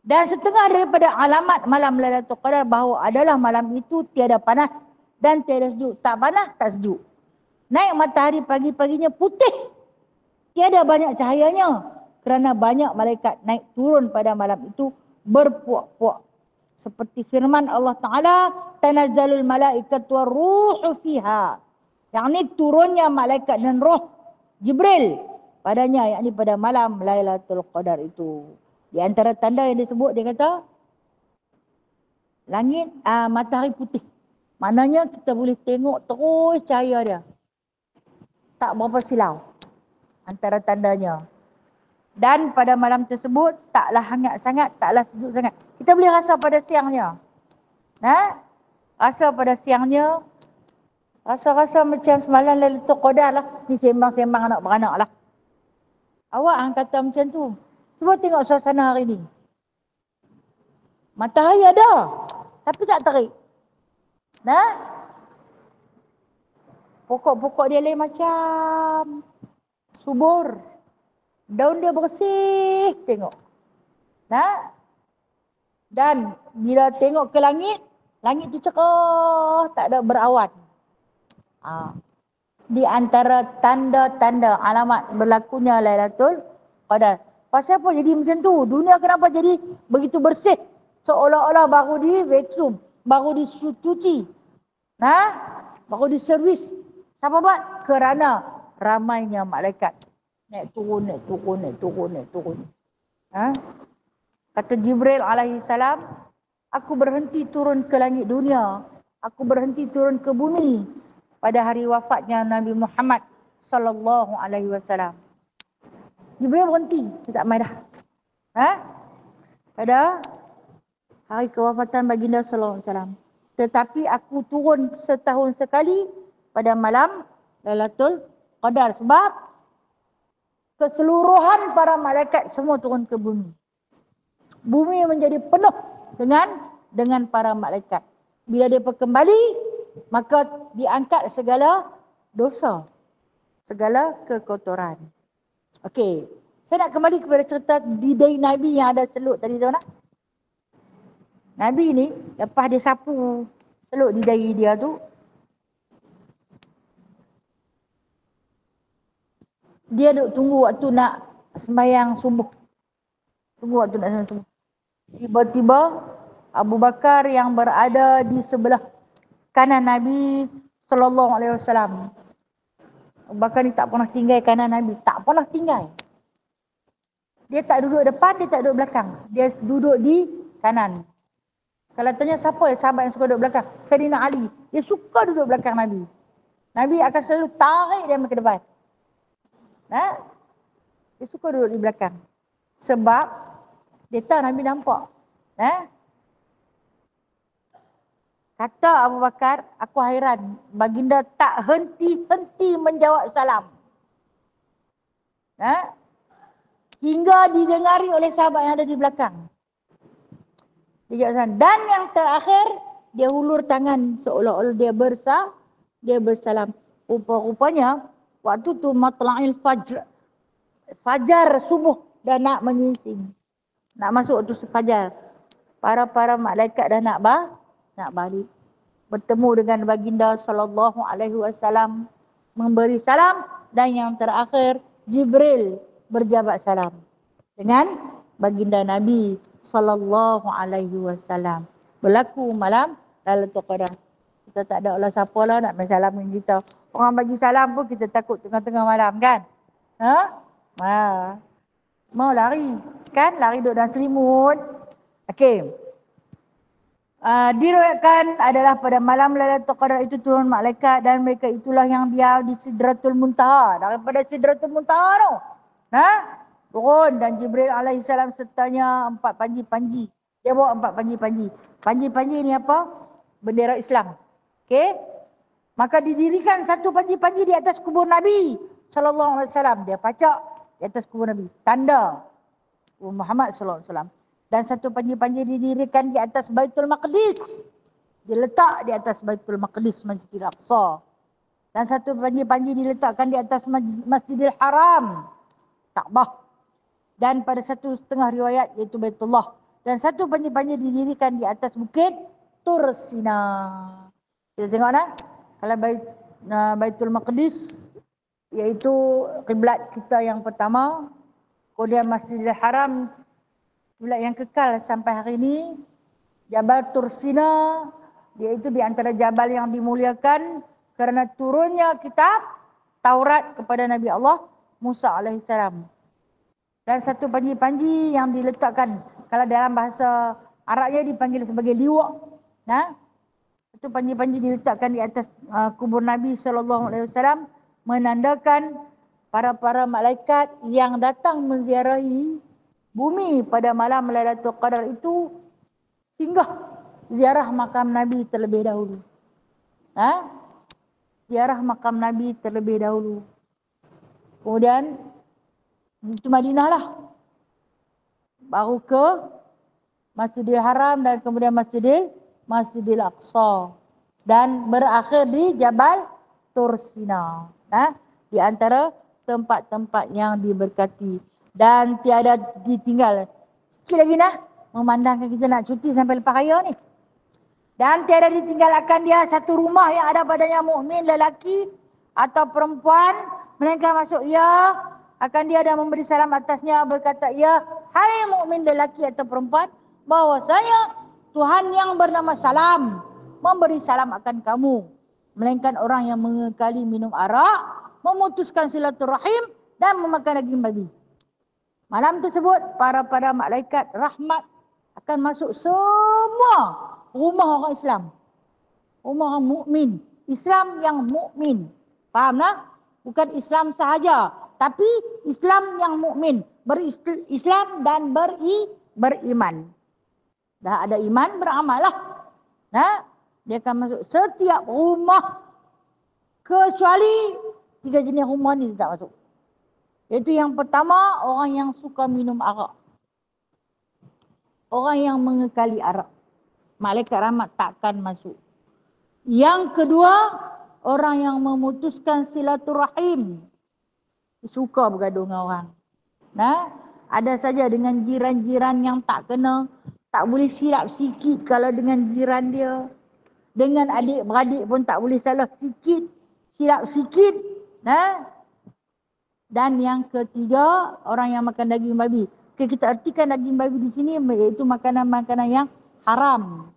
Dan setengah daripada alamat malam Lailatul Qadar bahawa adalah malam itu tiada panas dan tiada sejuk. Tak panas, tak sejuk. Naik matahari pagi-paginya putih. Tiada banyak cahayanya. Kerana banyak malaikat naik turun pada malam itu berpuak-puak. Seperti firman Allah Ta'ala, tanazzalul malaikat wa ruhu fiha. Yang ini turunnya malaikat dan roh Jibril padanya, yakni pada malam Lailatul Qadar itu. Di antara tanda yang disebut, dia kata langit matahari putih. Maknanya kita boleh tengok terus cahaya dia. Tak berapa silau antara tandanya. Dan pada malam tersebut taklah hangat sangat, taklah sejuk sangat. Kita boleh rasa pada siangnya. Rasa pada siangnya, rasa-rasa macam semalam Lailatul Qadar lah. Ni sembang-sembang anak beranak lah. Awak hang kata macam tu. Cuba tengok suasana hari ni. Matahari ada, tapi tak terik. Pokok-pokok dia lain macam subur. Daun dia bersih, tengok. Dan bila tengok ke langit, langit tu cerah, tak ada berawan. Di antara tanda-tanda alamat berlakunya Lailatul Qadar. Pasal apa jadi macam tu? Dunia kenapa jadi begitu bersih? Seolah-olah baru di vacuum, baru dicuci, baru diservis. Siapa buat? Kerana ramainya malaikat. Naik turun, naik turun, naik turun, naik turun. Kata Jibril alaihi salam, aku berhenti turun ke langit dunia. Aku berhenti turun ke bumi pada hari wafatnya Nabi Muhammad sallallahu alaihi wasallam. Jibril berhenti, dia tak main dah. Pada hari kewafatan baginda sallallahu alaihi wasallam. Tetapi aku turun setahun sekali pada malam Lailatul Qadar, sebab keseluruhan para malaikat semua turun ke bumi. Bumi menjadi penuh dengan para malaikat. Bila dia kembali, maka diangkat segala dosa, segala kekotoran. Okey, saya nak kembali kepada cerita diday Nabi yang ada seluk tadi tu. Nabi ni lepas dia sapu seluk diday dia tu, dia duk tunggu waktu nak sembahyang subuh. Tunggu waktu nak sembahyang subuh. Tiba-tiba Abu Bakar yang berada di sebelah kanan Nabi sallallahu alaihi wasallam. Abu Bakar ni tak pernah tinggal kanan Nabi, tak pernah tinggal. Dia tak duduk depan, dia tak duduk belakang. Dia duduk di kanan. Kalau tanya siapa sahabat yang suka duduk belakang? Sayyidina Ali. Dia suka duduk belakang Nabi. Nabi akan selalu tarik dia ke depan. Dia suka duduk di belakang. Sebab dia tahu Nabi nampak. Kata Abu Bakar, aku hairan. Baginda tak henti-henti menjawab salam. hingga didengari oleh sahabat yang ada di belakang. Dan yang terakhir, dia hulur tangan seolah-olah dia bersalam. Rupa-rupanya waktu tu matla'il fajar subuh dah nak menyingsing. Nak masuk waktu fajar. Para malaikat dah nak balik. Bertemu dengan baginda sallallahu alaihi wasallam, memberi salam, dan yang terakhir Jibril berjabat salam dengan baginda Nabi sallallahu alaihi wasallam. Berlaku malam Lailatul Qadar. Kita tak ada lah siapa lah nak main salam dengan kita. Orang bagi salam pun kita takut tengah-tengah malam kan? Mau lari kan? Lari duduk dalam selimut. Okey. Diriwayatkan adalah pada malam Lailatul Qadar itu turun malaikat dan mereka itulah yang dia di Sidratul Muntaha. Daripada Sidratul Muntaha tu. Turun dan Jibril alaihissalam sertanya 4 panji-panji. Dia bawa 4 panji-panji. Panji-panji ni apa? Bendera Islam. Okey. Maka didirikan satu panji-panji di atas kubur Nabi sallallahu alaihi wasallam. Dia pacak di atas kubur Nabi. Tanda Muhammad sallallahu alaihi wasallam. Dan satu panji-panji didirikan di atas Baitul Maqdis. Diletak di atas Baitul Maqdis, Masjidil Aqsa. Dan satu panji-panji diletakkan di atas Masjidil Haram, Kaabah. Dan pada satu setengah riwayat iaitu Baitullah. Dan satu panji-panji didirikan di atas Bukit Tur Sina. Kita tengok kalau Baitul Maqdis iaitu kiblat kita yang pertama. Kemudian Masjidil Haram, kiblat yang kekal sampai hari ini. Jabal Tur Sina, iaitu di antara jabal yang dimuliakan kerana turunnya kitab Taurat kepada Nabi Allah Musa alaihissalam. Dan satu panji-panji yang diletakkan, kalau dalam bahasa Arabnya dipanggil sebagai liwak. Satu panji-panji diletakkan di atas kubur Nabi SAW, menandakan para malaikat yang datang menziarahi bumi pada malam Lailatul Qadar itu singgah ziarah makam Nabi terlebih dahulu. Ziarah makam Nabi terlebih dahulu. Kemudian itu Madinah lah. Baru ke Masjidil Haram dan kemudian Masjidil Aqsa. Dan berakhir di Jabal Tur Sina. Di antara tempat-tempat yang diberkati. Dan tiada ditinggal. Sikit lagi memandangkan kita nak cuti sampai lepas raya ni. Dan tiada ditinggalkan dia satu rumah yang ada padanya mukmin lelaki atau perempuan, melainkan masuk ia akan dia dan memberi salam atasnya, berkata ia, hai mukmin lelaki atau perempuan, bahwasanya Tuhan yang bernama Salam memberi salam akan kamu, melainkan orang yang mengekali minum arak, memutuskan silaturahim dan memakan daging babi. Malam tersebut para malaikat rahmat akan masuk semua rumah orang Islam. Rumah orang mukmin, Islam yang mukmin. Faham tak? Bukan Islam sahaja, tapi Islam yang mukmin, berislam dan beriman. Dah ada iman, beramal lah. Dia akan masuk setiap rumah kecuali 3 jenis rumah ni tak masuk. Iaitu yang pertama, orang yang suka minum arak. Orang yang mengekali arak. Malaikat rahmat takkan masuk. Yang kedua, orang yang memutuskan silaturahim. Suka bergaduh dengan orang. Ada saja dengan jiran-jiran yang tak kena, tak boleh silap sikit kalau dengan jiran dia. Dengan adik-beradik pun tak boleh salah sikit, silap sikit. Dan yang ketiga, orang yang makan daging babi. Kita artikan daging babi di sini iaitu makanan-makanan yang haram.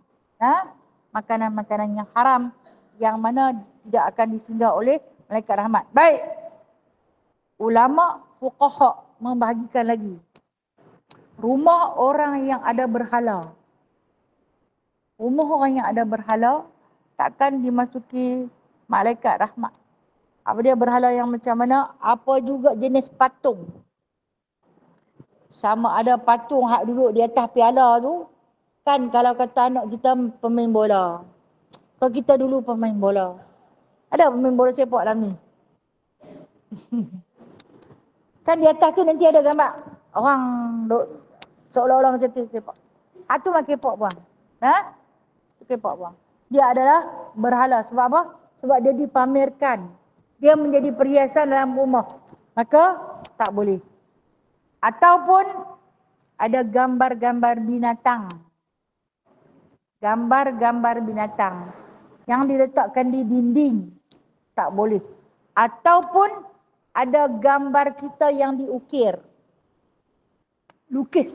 Makanan-makanan yang haram yang mana tidak akan disinggah oleh malaikat rahmat. Baik. Ulama fuqaha membahagikan lagi. Rumah orang yang ada berhala. Rumah orang yang ada berhala takkan dimasuki malaikat rahmat. Apa dia berhala yang macam mana? Apa juga jenis patung. Sama ada patung hak duduk di atas piala tu. Kan kalau kata anak kita pemain bola. Kalau kita dulu pemain bola. Ada pemain bola sepak dalam ni? Kan di atas tu nanti ada gambar Orang seolah-olah macam tu K-pop. Itu lah K-pop bang. K-pop bang. Dia adalah berhala. Sebab apa? Sebab dia dipamerkan. Dia menjadi perhiasan dalam rumah. Maka tak boleh. Ataupun ada gambar-gambar binatang. Gambar-gambar binatang yang diletakkan di dinding. Tak boleh. Ataupun ada gambar kita yang diukir. Lukis.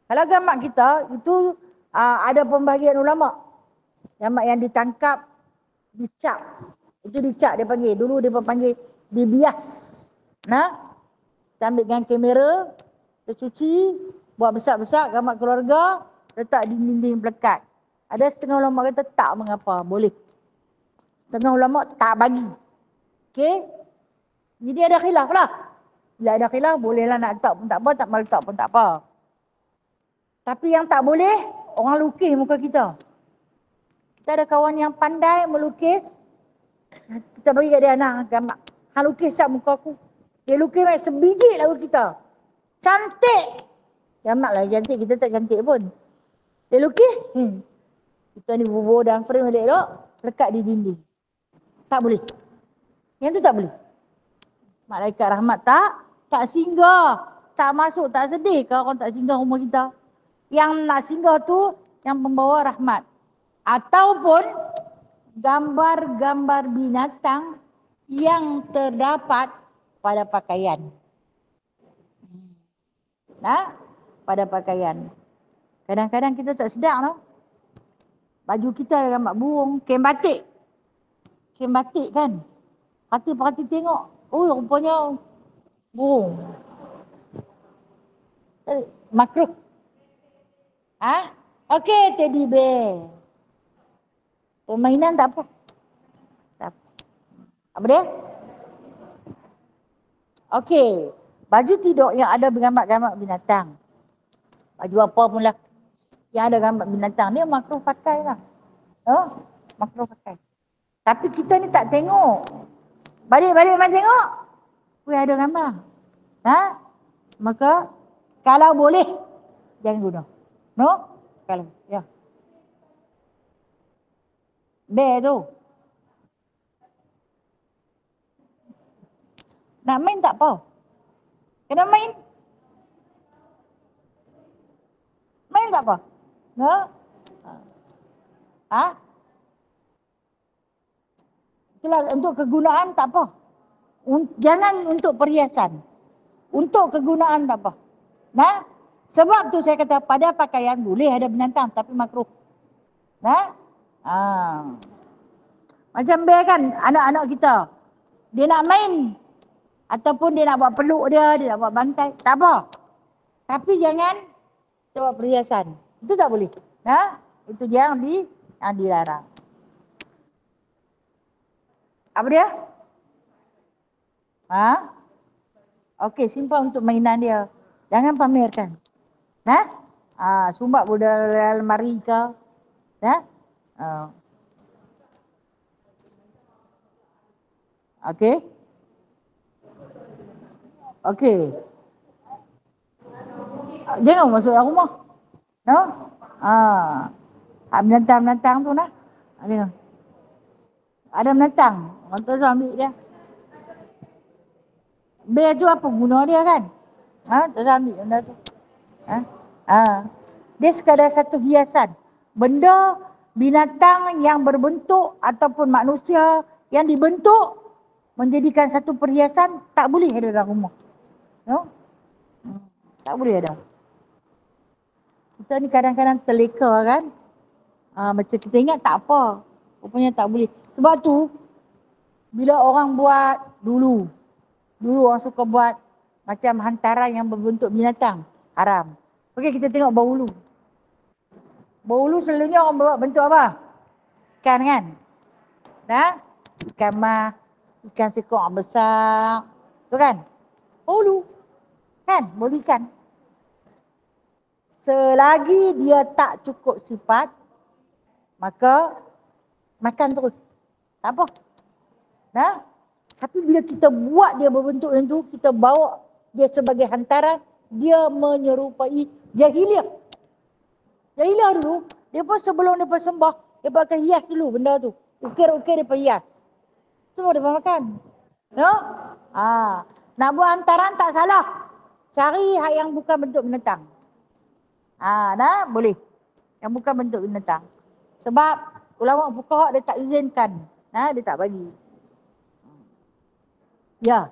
Kalau gambar kita itu ada pembahagian ulama. Gambar yang ditangkap, dicap. Itu dicap dia panggil. Dulu dia panggil dibias. Kita ambil dengan kamera, kita cuci, buat besar-besar gambar keluarga, letak di dinding pelekat. Ada setengah ulama kata tak mengapa, boleh. Setengah ulama tak bagi. Okey? Jadi ada khilaf lah. Bila ada khilaf, bolehlah nak letak pun tak apa, tak mau letak pun tak apa. Tapi yang tak boleh, orang lukis muka kita. Kita ada kawan yang pandai melukis. Kita bagi kat dia, nak gambar. Hang lukis kat muka aku. Dia lukis macam sebiji lagu kita. Cantik. Gambar lah cantik, kita tak cantik pun. Dia lukis. Kita ni bubur dan frame elok-elok, lekat di dinding. Tak boleh. Yang tu tak boleh. Malaikat rahmat tak singgah. Tak masuk, tak sedih kalau orang tak singgah rumah kita. Yang nak singgah tu yang pembawa rahmat. Ataupun gambar-gambar binatang yang terdapat pada pakaian. Pada pakaian. Kadang-kadang kita tak sedar tau. Baju kita ada gambar burung, kain batik. Kain batik kan. Hati-hati tengok. Oh, rupanya burung. Makruh. Okey, teddy bear. Permainan tak apa. Tak apa. Apa dia? Okey. Baju tidur yang ada gambar-gambar binatang. Baju apa pun lah. Yang ada gambar binatang ni makruh pakai lah. Makruh pakai. Tapi kita ni tak tengok. Balik-balik main tengok. Weh, ada gambar. Maka kalau boleh jangan guna. Kalau ya. Bear tu. Nak main tak apa. Kena main. Main tak apa. Itulah untuk kegunaan tak apa. Jangan untuk perhiasan. Untuk kegunaan tak apa. Sebab tu saya kata pada pakaian boleh ada binatang tapi makruh. Macam bear kan anak-anak kita. Dia nak main ataupun dia nak buat peluk dia nak buat bantai, tak apa. Tapi jangan kita buat perhiasan. Itu tak boleh. Itu yang dilarang. Apa dia? Okey, simpan untuk mainan dia. Jangan pamerkan. Sumbat budak almari ke. Okey. Okey. Jangan masuk dalam rumah. Menantang-menantang tu nah. Ada menantang. Orang tu ambil dia. Bear tu apa guna dia kan? Terus ambil benda tu. Dia sekadar satu hiasan. Benda binatang yang berbentuk ataupun manusia yang dibentuk menjadikan satu perhiasan tak boleh ada dalam rumah. Tak boleh ada. Kita ni kadang-kadang terleka kan. Macam kita ingat tak apa. Rupanya tak boleh. Sebab tu bila orang buat dulu orang suka buat macam hantaran yang berbentuk binatang. Haram. Okey, kita tengok bahulu. Bahulu selalunya orang buat bentuk apa? Ikan kan? Ikan mah, ikan sekok besar. Tu kan? Bahulu. Kan? Bahulu ikan. Selagi dia tak cukup sifat, maka makan terus. Tak apa. Tapi bila kita buat dia berbentuk macam tu, kita bawa dia sebagai hantaran, dia menyerupai jahiliah. Jahiliah dulu, dia pun sebelum dia sembah, dia akan hias dulu benda tu. Ukir-ukir dia hias. Semua dia makan. No? Nak buat hantaran tak salah. Cari hak yang bukan bentuk binatang. Dah boleh. Yang bukan bentuk binatang. Sebab ulama fuqaha dia tak izinkan. Dia tak bagi. Ya.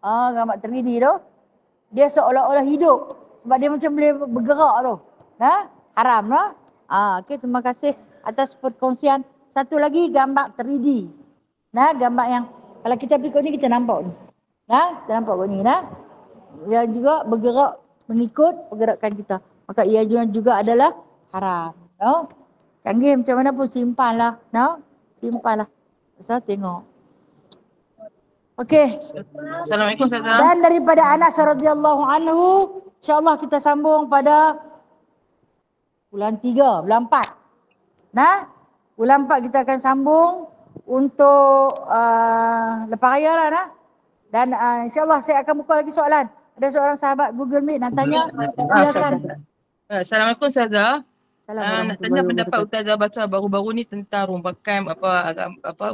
Gambar 3D tu. Dia seolah-olah hidup. Sebab dia macam boleh bergerak tu. Haram lah. Okey, terima kasih atas perkongsian. Satu lagi gambar 3D. Gambar yang kalau kita pergi ni kita nampak ni. Kita nampak ni. Dia juga bergerak mengikut pergerakan kita. Maka ia juga adalah haram. Canggih macam mana pun simpanlah. Simpanlah. Saya tengok. Okey. Assalamualaikum Ustazah. Dan daripada Anas radhiyallahu anhu, insya-Allah kita sambung pada bulan 3, bulan 4. Bulan 4 kita akan sambung untuk lepas raya lah. Dan insya-Allah saya akan buka lagi soalan. Ada seorang sahabat Google Meet nak tanya. Silakan. Assalamualaikum Ustazah. Nak tanya pendapat Ustazah baca baru-baru ni tentang rombakan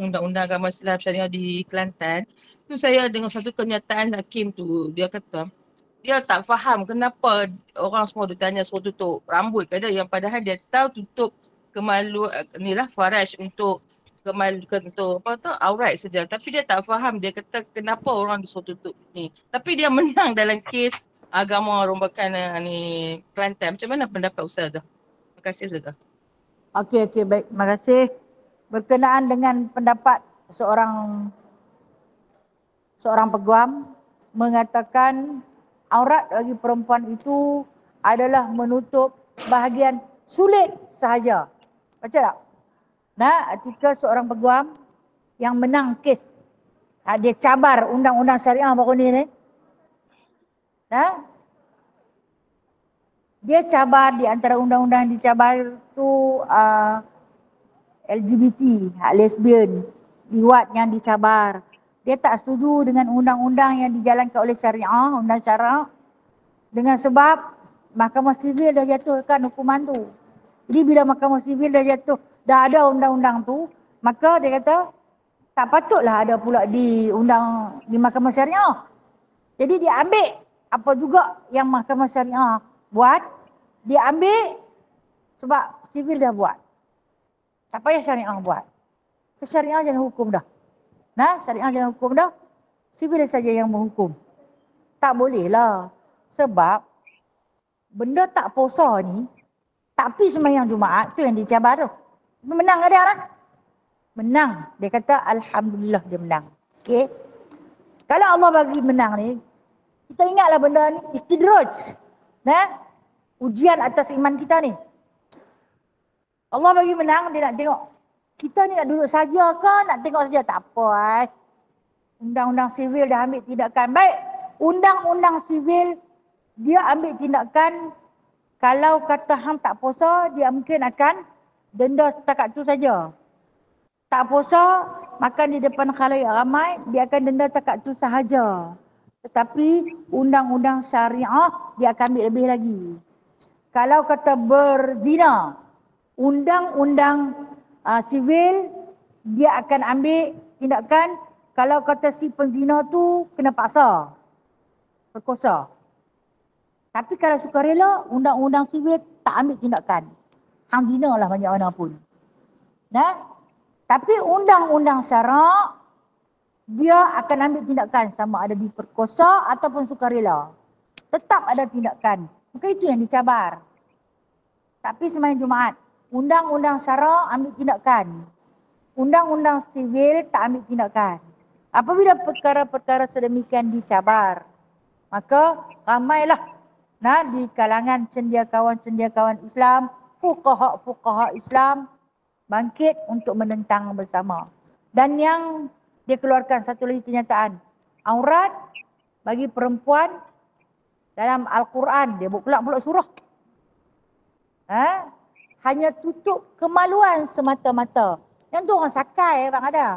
undang-undang agama Islam syariah di Kelantan. Tu saya dengar satu kenyataan hakim tu, dia kata dia tak faham kenapa orang semua ditanya suruh tutup rambut ke dia, yang padahal dia tahu tutup faraj untuk untuk aurat saja, tapi dia tak faham. Dia kata kenapa orang disuruh tutup ni, tapi dia menang dalam kes agama rombakan ni Kelantan. Macam mana pendapat Ustazah? Terima kasih Ustazah. Okey, baik. Terima kasih. Berkenaan dengan pendapat seorang peguam mengatakan aurat bagi perempuan itu adalah menutup bahagian sulit sahaja. Baca tak? Artikel seorang peguam yang menang kes. Dia cabar undang-undang syariah baru ni. Dia cabar di antara undang-undang yang dicabar tu LGBT, hak lesbian, liwat yang dicabar. Dia tak setuju dengan undang-undang yang dijalankan oleh syariah, undang syarak, dengan sebab Mahkamah Sivil dah jatuhkan hukuman tu. Jadi bila Mahkamah Sivil dah ada undang-undang tu, maka dia kata tak patutlah ada pula di Mahkamah Syariah. Jadi dia ambil apa juga yang Mahkamah Syariah buat, dia ambil sebab sivil dah buat. Tak payah syariah buat. Syariah jangan hukum dah. Syariah jangan hukum dah. Sivil saja yang menghukum. Tak boleh lah. Sebab benda tak puasa ni, tak pergi sembahyang Jumaat, tu yang dicabar tu. Menang ke dia lah? Menang. Dia kata Alhamdulillah dia menang. Okey. Kalau Allah bagi menang ni, kita ingatlah benda ni istidraj. Ujian atas iman kita ni. Allah bagi menang, dia nak tengok kita ni nak duduk saja ke nak tengok saja? Tak apa. Undang-undang sivil dah ambil tindakan. Baik, undang-undang sivil dia ambil tindakan. Kalau kata hang tak puasa, dia mungkin akan denda setakat tu saja. Tak puasa, makan di depan khalayak ramai, dia akan denda setakat tu sahaja. Tetapi undang-undang syariah dia akan ambil lebih lagi. Kalau kata berzina, undang-undang sivil dia akan ambil tindakan. Kalau kata si penzina tu kena paksa, perkosa. Tapi kalau sukarela, undang-undang sivil tak ambil tindakan. Hang zina lah banyak mana pun. Tapi undang-undang syarak dia akan ambil tindakan sama ada diperkosa ataupun sukarela. Tetap ada tindakan. Maka itu yang dicabar. Tapi sembahyang Jumaat, undang-undang syarak ambil tindakan. Undang-undang sivil tak ambil tindakan. Apabila perkara-perkara sedemikian dicabar, maka ramailah di kalangan cendekiawan-cendekiawan Islam, fuqaha-fuqaha Islam bangkit untuk menentang bersama. Dan yang Dia keluarkan satu lagi kenyataan. Aurat bagi perempuan dalam Al-Quran, dia buat pula surah. Hanya tutup kemaluan semata-mata. Yang tu orang sakai bang ada.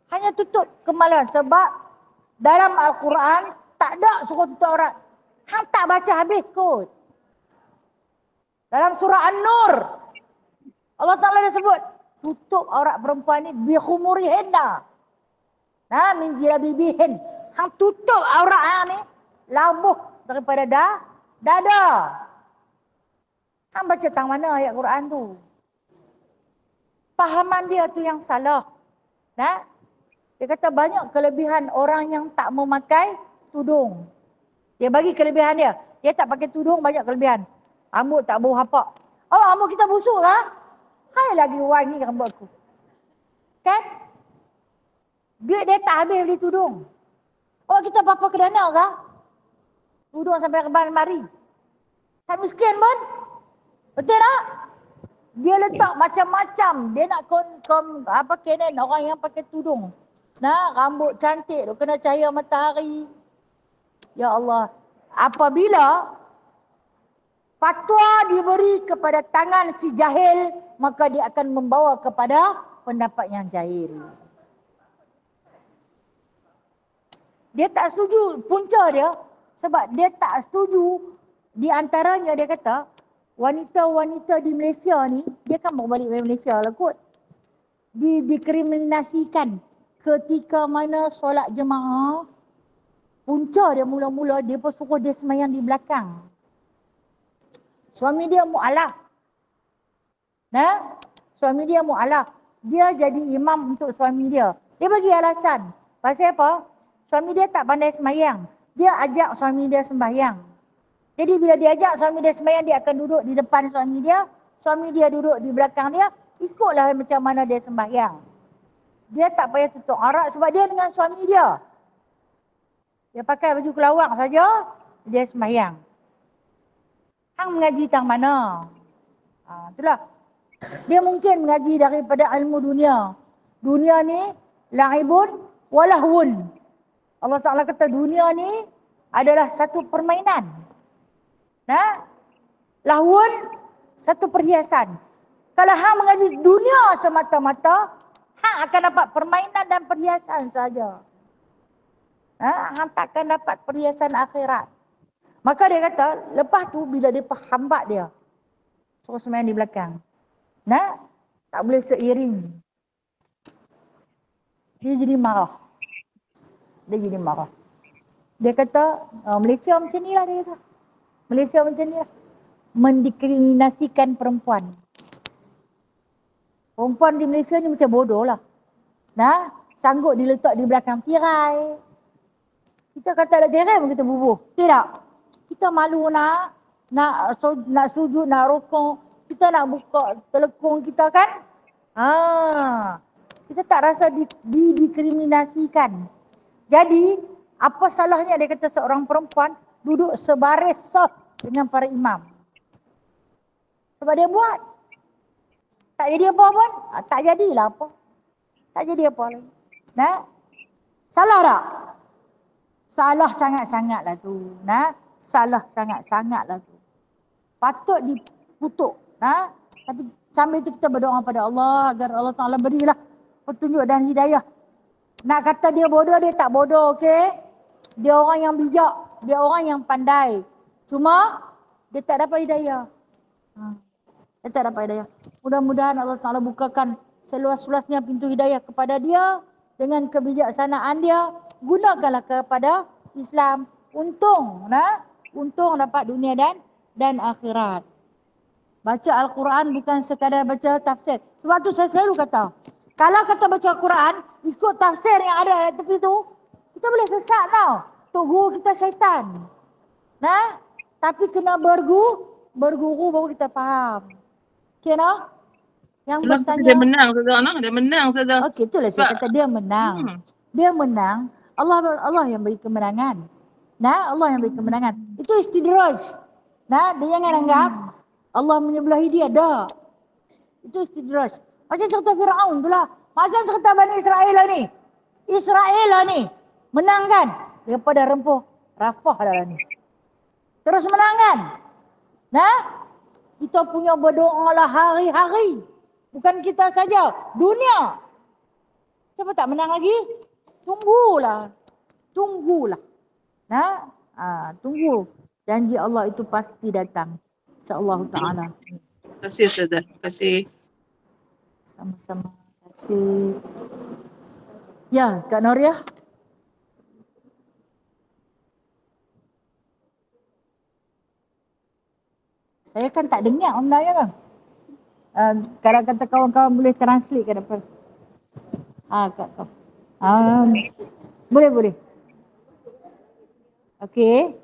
Hanya tutup kemaluan sebab dalam Al-Quran tak ada suruh tutup aurat. Hang tak baca habis kot. Dalam surah An-Nur Allah Ta'ala dah sebut tutup aurat perempuan ni bi khumurihinna. Min jilbabihin. Hang tutup aurat hang ni labuh daripada dada. Hang baca tang mana ayat Quran tu? Pahaman dia tu yang salah. Dia kata banyak kelebihan orang yang tak memakai tudung. Dia bagi kelebihan dia. Dia tak pakai tudung, banyak kelebihan. Rambut tak bau hapak. Oh, rambut kita busuk lah. Hai lagi wangi rambut aku. Kan? Duit dia tak habis beli tudung. Oh, kita apa-apa kedana kah? Tudung sampai ke almari. Tak miskin pun. Betul tak? Dia letak macam-macam. Dia nak kenen orang yang pakai tudung. Rambut cantik tu kena cahaya matahari. Ya Allah. Apabila fatwa diberi kepada tangan si jahil, maka dia akan membawa kepada pendapat yang jahil. Dia tak setuju punca dia sebab dia tak setuju. Di antaranya dia kata wanita-wanita di Malaysia ni, dia kan bawa balik dari Malaysia lah kot. Dikriminasikan ketika mana solat jemaah. Punca dia mula-mula dia pun suruh dia semayang di belakang. Suami dia mu'alaf. Suami dia mu'alaf. Dia jadi imam untuk suami dia. Dia bagi alasan. Pasal apa? Suami dia tak pandai semayang. Dia ajak suami dia sembahyang. Jadi bila dia ajak suami dia sembahyang, dia akan duduk di depan suami dia. Suami dia duduk di belakang dia. Ikutlah macam mana dia sembahyang. Dia tak payah tutup aurat sebab dia dengan suami dia. Dia pakai baju kelawang saja, dia sembahyang. Hang mengaji tang mana? Itulah. Dia mungkin mengaji daripada ilmu dunia. Dunia ni la'ibun walahwun. Allah Ta'ala kata dunia ni adalah satu permainan. Lahwun satu perhiasan. Kalau hang mengaji dunia semata-mata, hang akan dapat permainan dan perhiasan saja. Hang tak akan dapat perhiasan akhirat. Maka dia kata, lepas tu bila dia hambat dia, suruh sembahyang di belakang. Tak boleh seiring. Dia jadi marah. Dia kata, Malaysia macam ni lah dia kata. Malaysia macam ni lah. Mendiskriminasikan perempuan. Perempuan di Malaysia ni macam bodoh lah. Sanggup diletak di belakang tirai. Kita kata ada tirai pun kita bubuh. Tidak. Kita malu nak sujud, nak rokok. Kita nak buka telekung kita kan. Kita tak rasa didiskriminasikan. Jadi, apa salahnya dia kata seorang perempuan duduk sebaris soft dengan para imam. Sebab dia buat. Tak jadi apa pun. Tak jadilah apa. Tak jadi apa lagi. Salah tak? Salah sangat-sangat lah tu. Salah sangat-sangat lah tu. Patut dikutuk. Tapi sambil tu kita berdoa pada Allah agar Allah Ta'ala berilah petunjuk dan hidayah. Nak kata dia bodoh, dia tak bodoh, okey? Dia orang yang bijak. Dia orang yang pandai. Cuma, dia tak dapat hidayah. Dia tak dapat hidayah. Mudah-mudahan Allah Ta'ala bukakan seluas-luasnya pintu hidayah kepada dia. Dengan kebijaksanaan dia, gunakanlah kepada Islam. Untung, untung dapat dunia dan akhirat. Baca Al-Quran bukan sekadar baca tafsir. Sebab tu saya selalu kata, kalau kata baca Al-Quran, ikut tafsir yang ada di tepi tu, kita boleh sesat tau. Tok guru kita syaitan. Tapi kena berguru baru kita faham. Okay, Yang bertanya. Dia menang, Ustazah. Dia menang, Ustazah. Okey, itulah saya kata dia menang. Dia menang. Allah yang beri kemenangan. Allah yang beri kemenangan. Itu istidraj. Dia jangan anggap Allah menyebelahi dia. Dah. Itu istidraj. Macam cerita Fir'aun tu lah. Macam cerita Bani Israel lah ni. Israel lah ni. Menang kan? Daripada rempuh Rafah dah ni. Terus menang kan? Nah, kita punya berdoa lah hari-hari. Bukan kita saja, dunia. Siapa tak menang lagi? Tunggulah. Tunggulah. Nah, tunggu. Janji Allah itu pasti datang. InsyaAllah ta'ala. Terima kasih Ustazah. Terima kasih. Sama-sama. Terima kasih. Ya, Kak Noria. Saya kan tak dengar sebenarnya kan. Kalau kata kawan-kawan boleh translate ke depan. Kak kau. Boleh. Okey.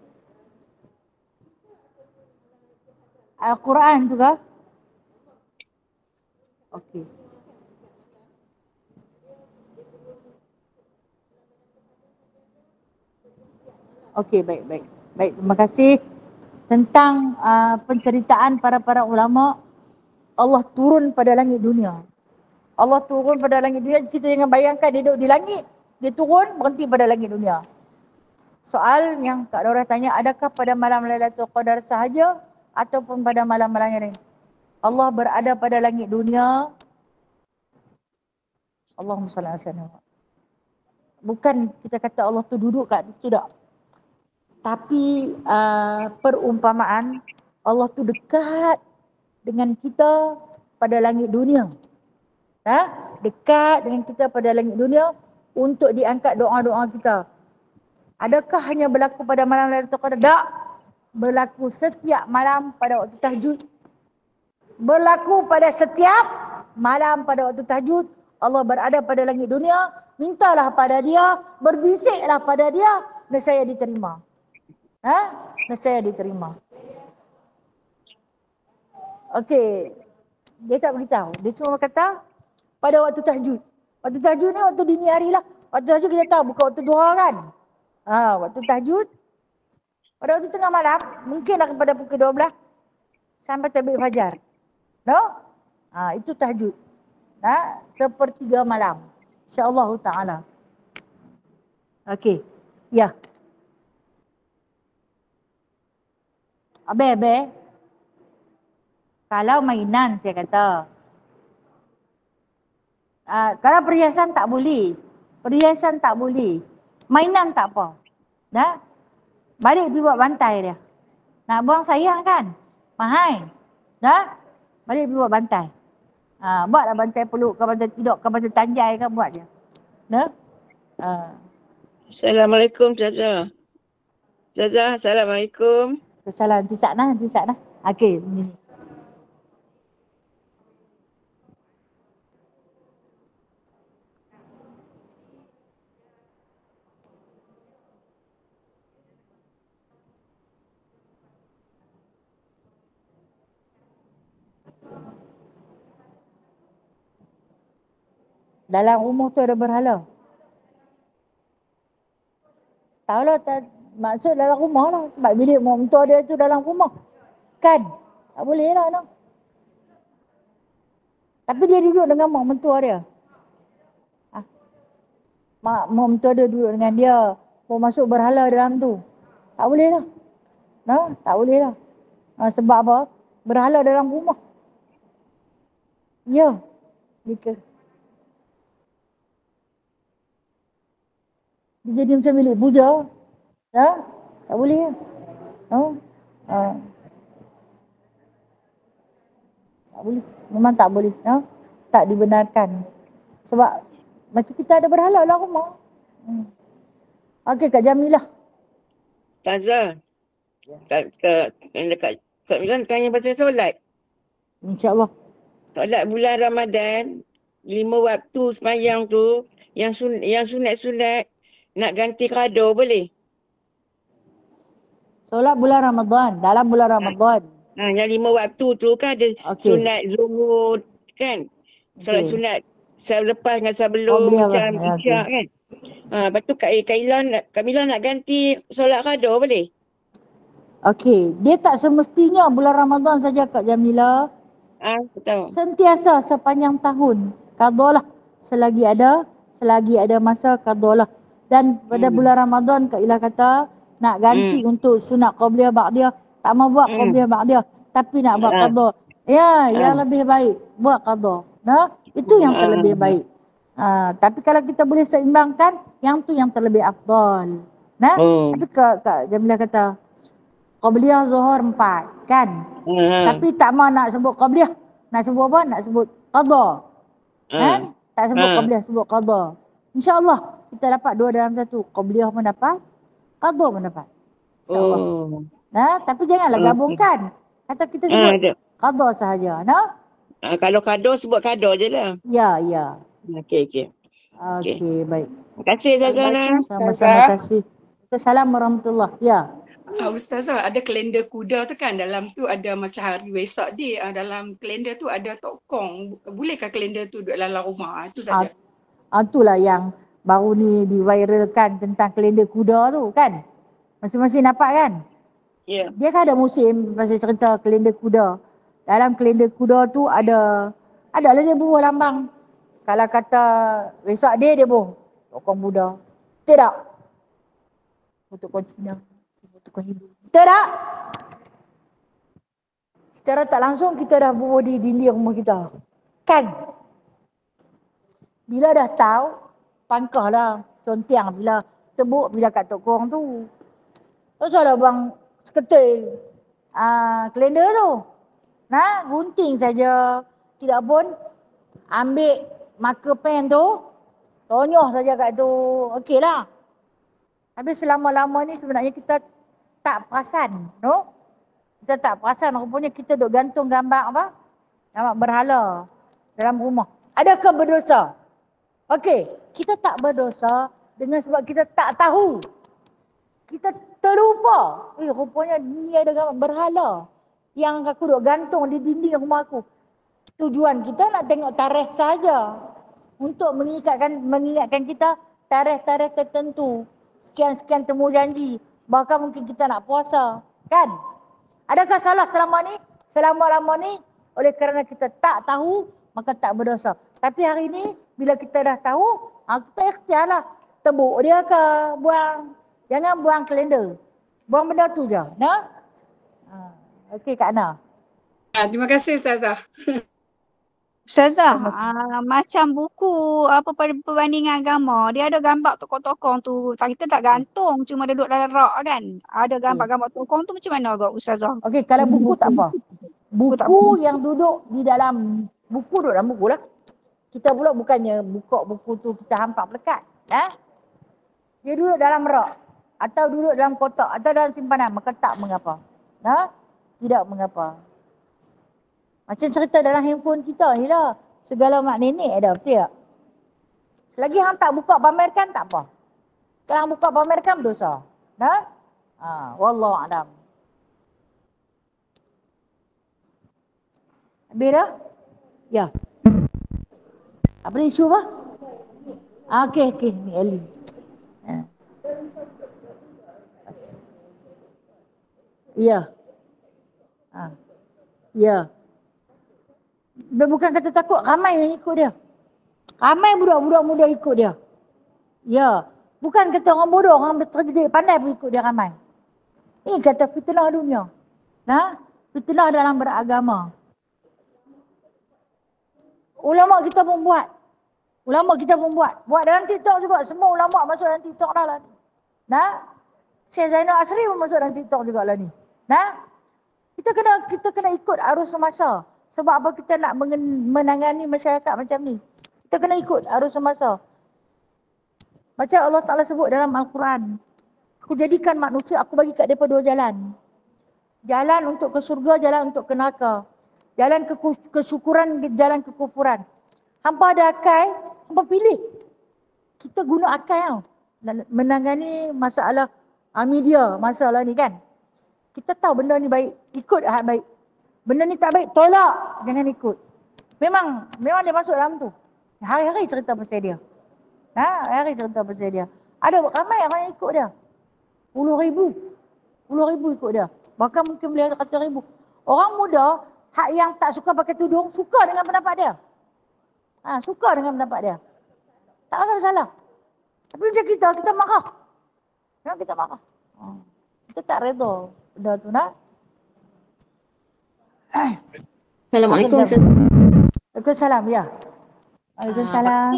Al-Quran tu ke? Okey. Okey, baik. Baik, terima kasih. Tentang penceritaan para ulama, Allah turun pada langit dunia. Allah turun pada langit dunia, kita jangan bayangkan dia duduk di langit, dia turun berhenti pada langit dunia. Soal yang Kak Dora tanya, adakah pada malam Lailatul Qadar sahaja ataupun pada malam-malam yang lain? Allah berada pada langit dunia. Allahumma salli ala sayyidina. Bukan kita kata Allah tu duduk kat situ tak. Tapi perumpamaan Allah tu dekat dengan kita pada langit dunia. Dekat dengan kita pada langit dunia untuk diangkat doa-doa kita. Adakah hanya berlaku pada malam Lailatul Qadar? Tak. Berlaku setiap malam pada waktu tahajud. Berlaku pada setiap malam pada waktu tahajud. Allah berada pada langit dunia. Mintalah pada dia, berbisiklah pada dia, dan saya diterima. Dan saya diterima. Okey. Dia tak beritahu. Dia cuma kata pada waktu tahajud. Waktu tahajud ni waktu dini hari lah. Waktu tahajud kita tahu bukan waktu duha kan. Waktu tahajud pada waktu tengah malam, mungkinlah kepada pukul 12 sampai terbit fajar. No? Itu tahajud. Sepertiga malam. InsyaAllah ta'ala. Okey. Ya. Abe. Kalau mainan saya kata. Kalau perhiasan tak boleh. Perhiasan tak boleh. Mainan tak apa. Balik pergi buat bantai dia. Nak buang sayang kan? Mahal. Balik pergi buat bantai. Buatlah bantai peluk ke bantai tidur ke bantai tanjai ke buat je. Assalamualaikum Ustazah. Ustazah, Assalamualaikum. Assalamualaikum. Nanti saknah. Okey, ni. Dalam rumah tu ada berhala. Tahulah, maksud dalam rumah lah. Sebab bilik mak mentua dia tu dalam rumah. Kan? Tak boleh lah. No? Tapi dia duduk dengan mak mentua dia. Mak mentua dia duduk dengan dia. Mau masuk berhala dalam tu. Tak boleh lah. Tak boleh lah. Sebab apa? Berhala dalam rumah. Ya. Dia jadi macam bilik puja. Tak boleh. Tak boleh. Memang tak boleh. Tak dibenarkan. Sebab macam kita ada berhala dalam rumah. Okey, Kak Jamilah. Ustazah. Kak Milan tanya pasal solat. InsyaAllah. Solat bulan Ramadan, 5 waktu sepanjang tu, yang sunat-sunat, nak ganti kado boleh? Solat bulan Ramadan, dalam bulan Ramadan. Yang 5 waktu tu kan ada sunat zuhur kan? Solat sunat selepas dengan sebelum macam isyak kan? Lepas tu Kak Mila nak ganti solat kado boleh? Okey, dia tak semestinya bulan Ramadan saja Kak Jamila. Betul. Sentiasa sepanjang tahun. Qadalah selagi ada masa qada lah. Dan pada bulan Ramadan Kak Ila kata nak ganti untuk sunat qabliyah ba'diyah, tak mau buat qabliyah ba'diyah tapi nak buat qada. Ya, yang lebih baik buat qada. Nah, itu yang terlebih baik. Tapi kalau kita boleh seimbangkan, yang tu yang terlebih afdal. Nah, tapi Kak Jamilah kata qabliyah zuhur 4 kan. Tapi tak mau nak sebut qabliyah. Nak sebut apa? Nak sebut qada. Kan? Tak sebut qabliyah, sebut qada. InsyaAllah kita dapat dua dalam satu. Qabliyah pun dapat, qada pun dapat. InsyaAllah. Nah, tapi janganlah gabungkan. Kata kita sebut qada sahaja. Nah? Kalau kado sebut kado je lah. Ya, ya. Okey. Okey, baik. Terima kasih Zazana. Sama-sama kasih. Assalamualaikum warahmatullahi. Ya. Ustazah, ada kalender kuda tu kan, dalam tu ada macam hari Wesak Day, dalam kalender tu ada tokong. Bolehkah kalender tu duduk dalam rumah? Itu saja. Itulah yang baru ni diviralkan tentang kalender kuda tu kan. Masing-masing nampak kan? Ya. Dia kan ada musim pasal cerita kalender kuda. Dalam kalender kuda tu adalah dia buruh lambang. Kalau kata Wesak Day dia buruh tokong Buddha. Tidak. Untuk Cina. Untuk Hindu. Tidak. Secara tak langsung kita dah buruh di dinding rumah kita. Kan? Bila dah tahu, pangkahlah contiang bila tebuk bila kat tokong tu. Tak salah bang seketul kalender tu. Nah, gunting saja. Tidak pun ambil marker pen tu, tonyoh saja kat tu. Okeylah. Habis selama-lama ni sebenarnya kita tak perasan, no? Kita tak perasan, rupanya kita duk gantung gambar apa? Gambar berhala dalam rumah. Adakah berdosa? Okey, kita tak berdosa dengan sebab kita tak tahu. Kita terlupa. Rupanya ni ada gambar berhala yang aku duk gantung di dinding rumah aku. Tujuan kita nak tengok tarikh saja untuk mengingatkan kita tarikh-tarikh tertentu. Sekian-sekian temu janji. Bahkan mungkin kita nak puasa. Kan? Adakah salah selama-lama ni oleh kerana kita tak tahu maka tak berdosa. Tapi hari ni bila kita dah tahu, kita ikhtiarlah. Tebuk dia ke buang. Jangan buang kalender. Buang benda tu je. Nah? Okey Kak Ana. Terima kasih Ustazah. Ustazah, macam buku apa perbandingan agama, dia ada gambar tokoh-tokoh tu. Kita tak gantung, cuma duduk dalam rak kan. Ada gambar-gambar tokoh tu macam mana agak Ustazah? Okey, kalau buku tak apa. Buku yang duduk di dalam buku duduk dalam buku lah. Kita pula bukannya buka buku tu kita hampak pelekat. Dia duduk dalam rak atau duduk dalam kotak atau dalam simpanan, maka tak mengapa. Tidak mengapa. Macam cerita dalam handphone kita ni lah. Segala mak nenek ada, betul tak? Selagi hang tak buka pamerkan tak apa. Kalau hang buka pamerkan berdosa. Wallahu a'lam. Habis dah? Ya. Apa ni isu apa? Okey. Ni Ali. Ya. Ya. Dia bukan kata takut, ramai yang ikut dia. Ramai budak-budak muda ikut dia. Ya. Bukan kata orang bodoh, orang cerdik pandai pun ikut dia ramai. Ini kata fitnah dunia. Fitnah dalam beragama. Ulama kita pun buat. Buat dalam TikTok juga. Semua ulama masuk dalam TikTok dah lah. Syekh Zainal Asri pun masuk dalam TikTok juga lah ni. Kita kena ikut arus semasa. Sebab apa kita nak menangani masyarakat macam ni? Kita kena ikut arus semasa. Macam Allah Ta'ala sebut dalam Al-Quran. Aku jadikan manusia, aku bagi kat mereka dua jalan. Jalan untuk ke surga, jalan untuk ke neraka. Jalan kesyukuran, jalan kekufuran. Hampa ada akal, hampa pilih. Kita guna akal menangani masalah media, masalah ni kan. Kita tahu benda ni baik, ikut hak baik. Benda ni tak baik, tolak, jangan ikut. Memang dia masuk dalam tu. Hari-hari cerita pasal dia. Hari-hari cerita pasal dia. Ada ramai orang yang ikut dia. Puluh ribu ikut dia. Bahkan mungkin boleh kata ribu. Orang muda, hak yang tak suka pakai tudung, suka dengan pendapat dia. Suka dengan pendapat dia. Tak ada salah. Tapi macam kita marah. Kita marah. Kita tak reda benda tu nak. Assalamualaikum. Waalaikumsalam, ya. Waalaikumsalam.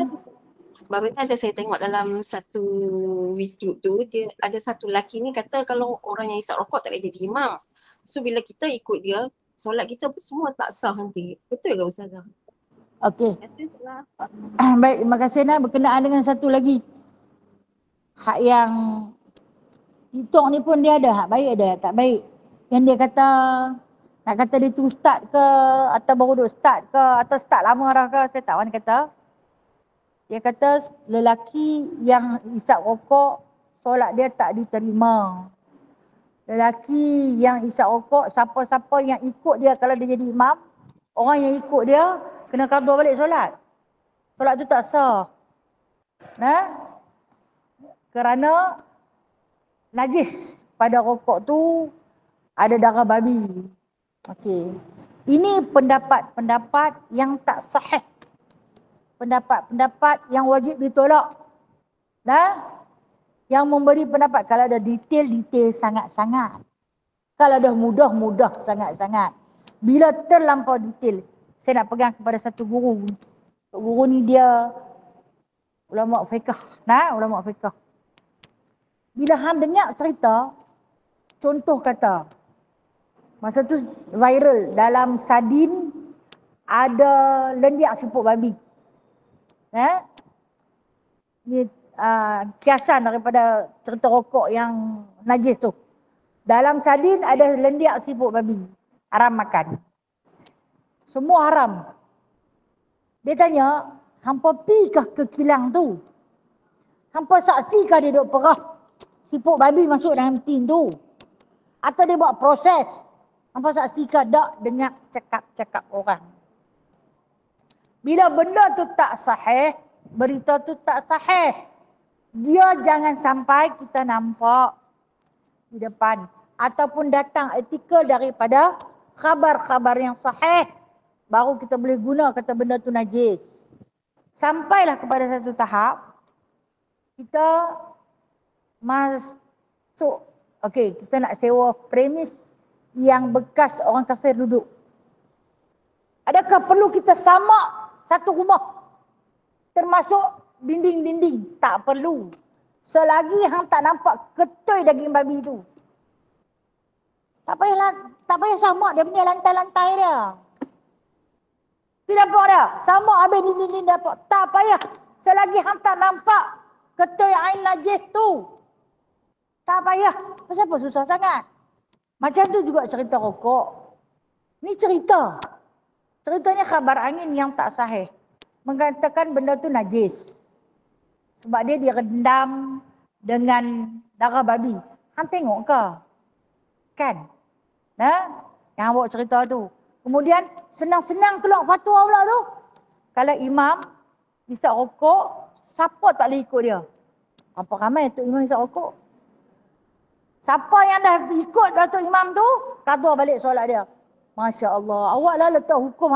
Baru ni ada saya tengok dalam satu YouTube tu, dia ada satu lelaki ni kata kalau orang yang isap rokok tak boleh jadi imam. So bila kita ikut dia, solat kita pun semua tak sah nanti. Betul ke Ustazah? Okey. Baik, terima kasih Nak. Berkenaan dengan satu lagi. Hak yang TikTok ni pun dia ada hak baik ada hak tak baik. Yang dia kata, nak kata dia tu ustaz ke atau baru duk start ke atau start lama dah ke, saya tak tahu dia kata. Dia kata lelaki yang isap rokok, solat dia tak diterima. Lelaki yang isap rokok, siapa-siapa yang ikut dia kalau dia jadi imam, orang yang ikut dia kena qada balik solat. Solat tu tak sah. Kerana najis pada rokok tu ada darah babi. Okey. Ini pendapat-pendapat yang tak sahih. Pendapat-pendapat yang wajib ditolak. Yang memberi pendapat kalau ada detail-detail sangat-sangat. Kalau dah mudah-mudah sangat-sangat. Bila terlampau detail, saya nak pegang kepada satu guru. Guru ni dia ulama fiqh. Ulama fiqh. Bila hang dengar cerita, contoh kata, masa tu viral dalam sardin ada lendiak siput babi. Ni kiasan daripada cerita rokok yang najis tu. Dalam sardin ada lendiak siput babi. Haram makan. Semua haram. Dia tanya, hampa pikah ke kilang tu? Hampa saksikah dia duk perah siput babi masuk dalam tin tu? Atau dia buat proses? Hampa saksikah tak dengar cakap-cakap orang? Bila benda tu tak sahih, berita tu tak sahih, dia jangan sampai kita nampak di depan. Ataupun datang artikel daripada khabar-khabar yang sahih, baru kita boleh guna kata benda tu najis. Sampailah kepada satu tahap, kita masuk, kita nak sewa premis yang bekas orang kafir duduk. Adakah perlu kita samak satu rumah termasuk dinding-dinding? Tak perlu. Selagi hang tak nampak ketui daging babi tu. Tak payah samak dia punya lantai-lantai dia. Tidak nampak dia? Samak habis dinding-dinding dapat. Tak payah. Selagi hang tak nampak ketui ain najis tu. Tak payah. Kenapa susah sangat? Macam tu juga cerita rokok. Ni cerita. Ceritanya khabar angin yang tak sahih. Mengatakan benda tu najis. Sebab dia direndam dengan darah babi. Hang tengok ke? Kan? Yang bawa cerita tu. Kemudian senang-senang keluar fatwa pula tu. Kalau imam isap rokok, siapa tak boleh ikut dia? Apa ramai tu imam isap rokok? Siapa yang dah ikut Datuk Imam tu, qada balik solat dia. Masya Allah, awaklah letak hukum.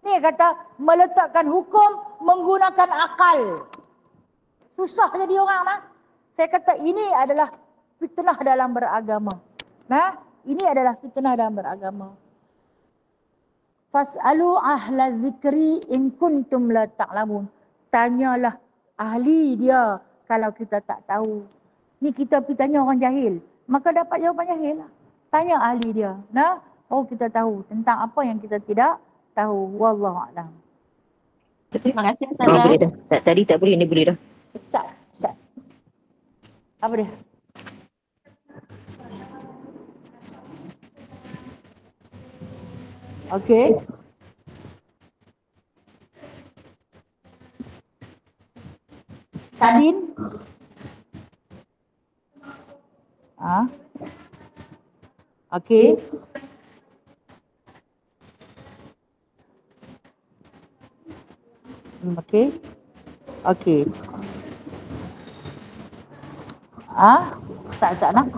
Ni kata meletakkan hukum menggunakan akal. Susah jadi orang lah. Saya kata ini adalah fitnah dalam beragama. Ini adalah fitnah dalam beragama. Fas'alu ahla zikri in kuntum la ta'lamun. Tanyalah ahli dia kalau kita tak tahu. Ni kita pergi tanya orang jahil, maka dapat jawapan jahil lah. Tanya ahli dia. Oh kita tahu tentang apa yang kita tidak tahu. Wallahu a'lam. Terima kasih Ustazah. Boleh dah. Tadi tak boleh, ni boleh dah. Sat. Apa dia? Okey. Sardin. Okey. Okey. Tak nak.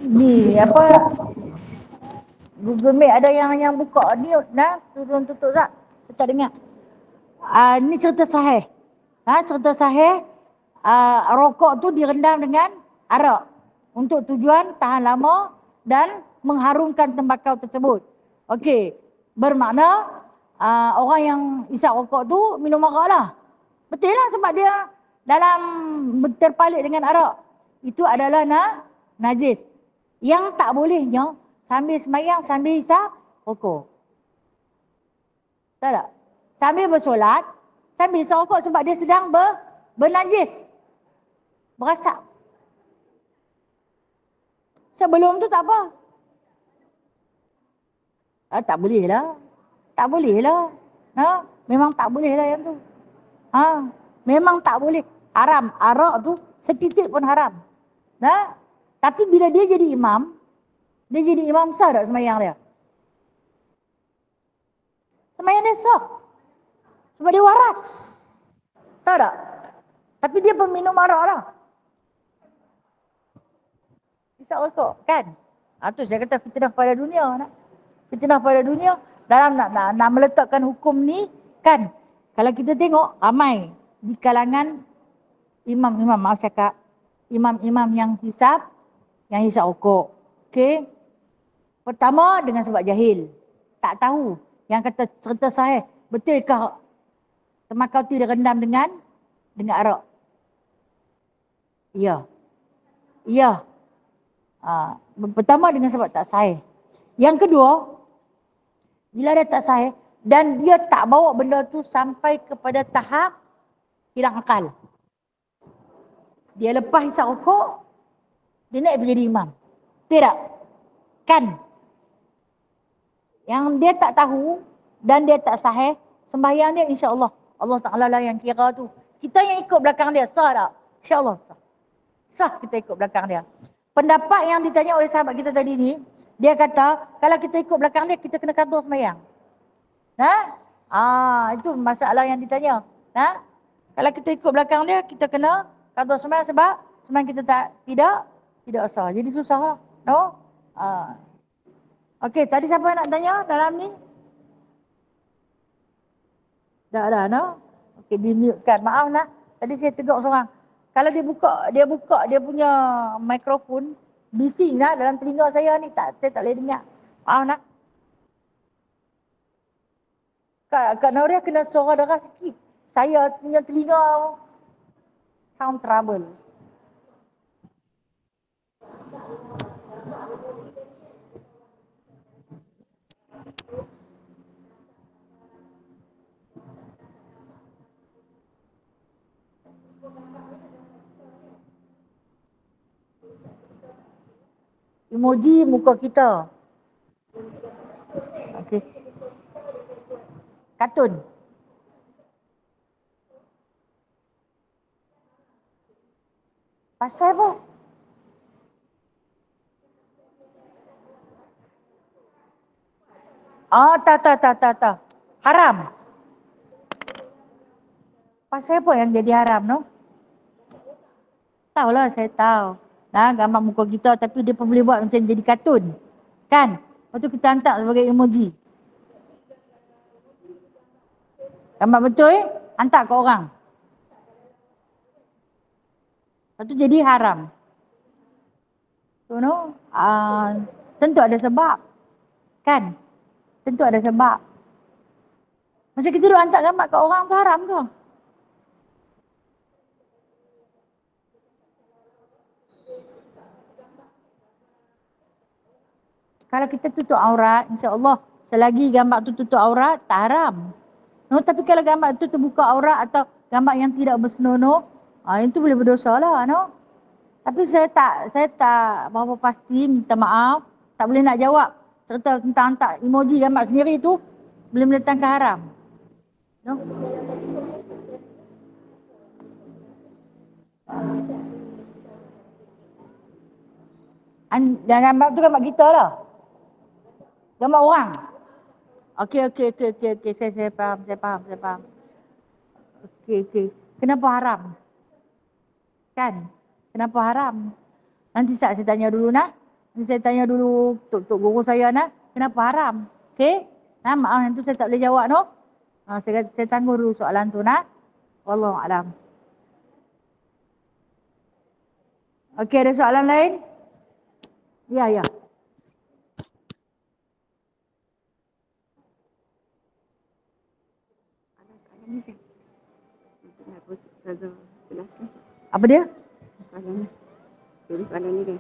Ni apa? Google Meet ada yang buka ni dah turun tutup tak? Saya tak dengar. Ni cerita sahih. Cerita sahih. Rokok tu direndam dengan arak untuk tujuan tahan lama dan mengharumkan tembakau tersebut. Okey, bermakna orang yang isap rokok tu minum arak lah. Betul lah sebab dia dalam terpalit dengan arak. Itu adalah najis. Yang tak bolehnya sambil semayang, sambil isap rokok. Tahu tak? Sambil bersolat, sambil isap rokok sebab dia sedang bernajis. Berasap. Sebelum tu tak apa. Tak boleh lah. Tak boleh lah. Memang tak boleh lah yang tu. Memang tak boleh. Haram. Arak tu setitik pun haram. Tapi bila dia jadi imam sah tak semayang dia? Semayang dia sah. Sebab dia waras. Tahu tak? Tapi dia peminum arak lah. Isap rokok kan? Tu saya kata fitnah pada dunia. Fitnah pada dunia dalam nak meletakkan hukum ni kan. Kalau kita tengok ramai di kalangan imam-imam, maaf cakap, imam-imam yang hisap rokok. Okey. Pertama dengan sebab jahil. Tak tahu. Yang kata cerita sahih, betulkah tembakau tu direndam dengan arak? Ya. Pertama dengan sebab tak sahih. Yang kedua, bila dia tak sahih dan dia tak bawa benda tu sampai kepada tahap hilang akal. Dia lepas hisap rokok, dia naik menjadi imam. Tidak? Kan? Yang dia tak tahu dan dia tak sahih, sembahyang dia insya-Allah Allah Ta'ala lah yang kira tu. Kita yang ikut belakang dia, sah tak? InsyaAllah sah. Sah kita ikut belakang dia. Pendapat yang ditanya oleh sahabat kita tadi ni, dia kata, kalau kita ikut belakang dia, kita kena kantor sembahyang. Itu masalah yang ditanya. Kalau kita ikut belakang dia, kita kena kantor sembahyang sebab sembahyang kita tidak sah. Jadi susah lah. Okey, tadi siapa nak tanya dalam ni? Dah, Okey, di-mute-kan. Maaf lah. Tadi saya tegur seorang. Kalau dia buka dia punya mikrofon, bising lah dalam telinga saya ni. Saya tak boleh dengar. Maaf nak. Kak Nauria kena suara darah sikit. Saya punya telinga sound trouble. Emoji muka kita. Okey. Kartun. Pasal apa? Tak. Haram. Pasal apa yang jadi haram, no? Tahulah, saya tahu. Gambar muka kita tapi dia pun boleh buat macam jadi kartun. Kan? Lepas tu kita hantar sebagai emoji. Gambar betul hantar ke orang. Lepas tu jadi haram. So, no? Tentu ada sebab. Kan? Tentu ada sebab. Masa kita duk hantar gambar ke orang tu haram ke? Kalau kita tutup aurat, insya-Allah selagi gambar tu tutup aurat, tak haram. No, tapi kalau gambar tu terbuka aurat atau gambar yang tidak bersenonoh, itu boleh berdosa lah, no? Tapi saya tak berapa pasti, minta maaf, tak boleh nak jawab cerita tentang hantar emoji gambar sendiri tu boleh mendatangkan haram. No? Dan gambar tu gambar kita lah. Gambar orang. Okey. Saya faham. Okey. Kenapa haram? Kan? Kenapa haram? Nanti saya tanya dulu nah. Ini saya tanya dulu tok guru saya nak, kenapa haram? Okey? Maaf yang tu saya tak boleh jawab no. Saya tangguh dulu soalan tu nak. Wallahu alam. Okey, ada soalan lain? Ya. Apa dia? Soalan ni kan.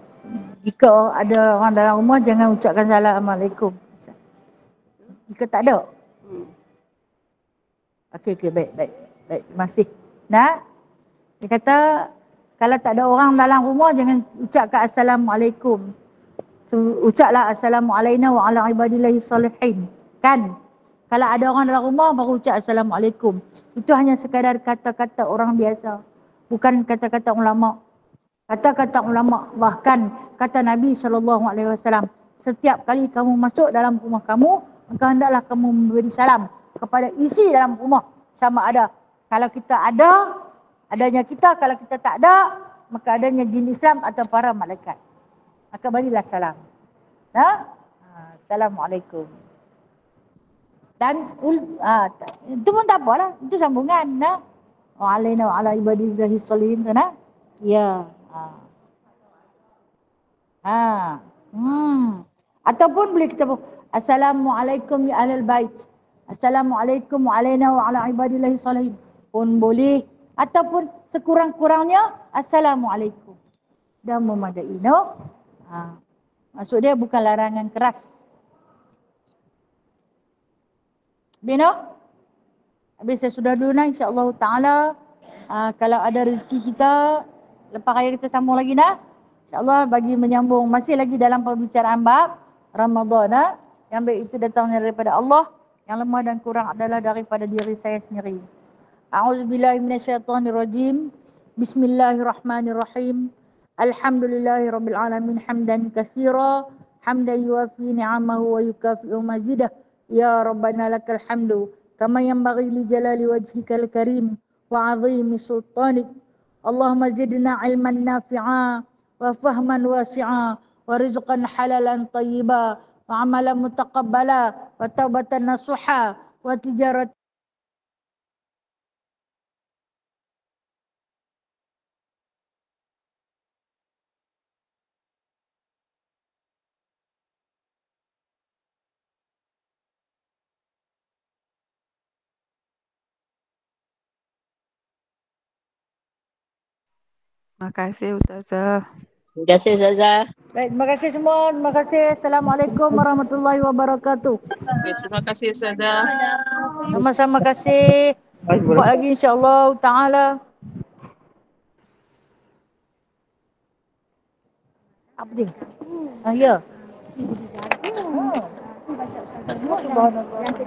Jika ada orang dalam rumah jangan ucapkan Assalamualaikum. Jika tak ada. Okey, baik. Terima kasih. Nah, dia kata kalau tak ada orang dalam rumah jangan ucapkan Assalamualaikum. Ucaplah Assalamualaikum wa ala ibadillahi salihin. Kan? Kalau ada orang dalam rumah baru ucap Assalamualaikum. Itu hanya sekadar kata-kata orang biasa. Bukan kata-kata ulama. Kata-kata ulama, bahkan kata Nabi SAW, setiap kali kamu masuk dalam rumah kamu, maka hendaklah kamu memberi salam kepada isi dalam rumah. Sama ada, kalau kita ada, adanya kita, kalau kita tak ada, maka adanya jin Islam atau para malaikat. Maka berilah salam. Assalamualaikum. Dan itu pun tak apalah, itu sambungan. Wa alaina wa ala ibadillahi sholihin. Ya. Ataupun boleh kita Assalamualaikum ya ahlal bait. Assalamualaikum wa alaina wa ala ibadillahi sholihin pun boleh. Ataupun sekurang-kurangnya Assalamualaikum. Dah memadai, no? Maksud dia bukan larangan keras. Bino? Habis saya sudah dulu nak, insya-Allah taala. Kalau ada rezeki kita lepas raya kita sambung lagi nak. InsyaAllah bagi menyambung masih lagi dalam perbicaraan bab Ramadan. Yang baik itu datangnya daripada Allah, yang lemah dan kurang adalah daripada diri saya sendiri. A'udzubillahi minasyaitonirrajim. Bismillahirrahmanirrahim. Alhamdulillahirabbil alamin hamdan katsira hamdan yuwafi ni'amahu wa yukafi'u mazidah. Ya Rabbana lakal hamdu kama yanbaghi li jalali wajhikal karim wa 'azimi sultanik. Allahumma zidna ilman nafi'a wa fahman wasi'a wa rizqan halalan tayyiba wa amalan mutaqabbala wa taubatan nasuha wa tijarat. Terima kasih Ustazah. Terima kasih Ustazah. Baik, terima kasih semua. Terima kasih. Assalamualaikum warahmatullahi wabarakatuh. Terima kasih Ustazah. Sama-sama kasih. Jumpa lagi insya-Allah taala. Apa dia? Ya. Subhanallah.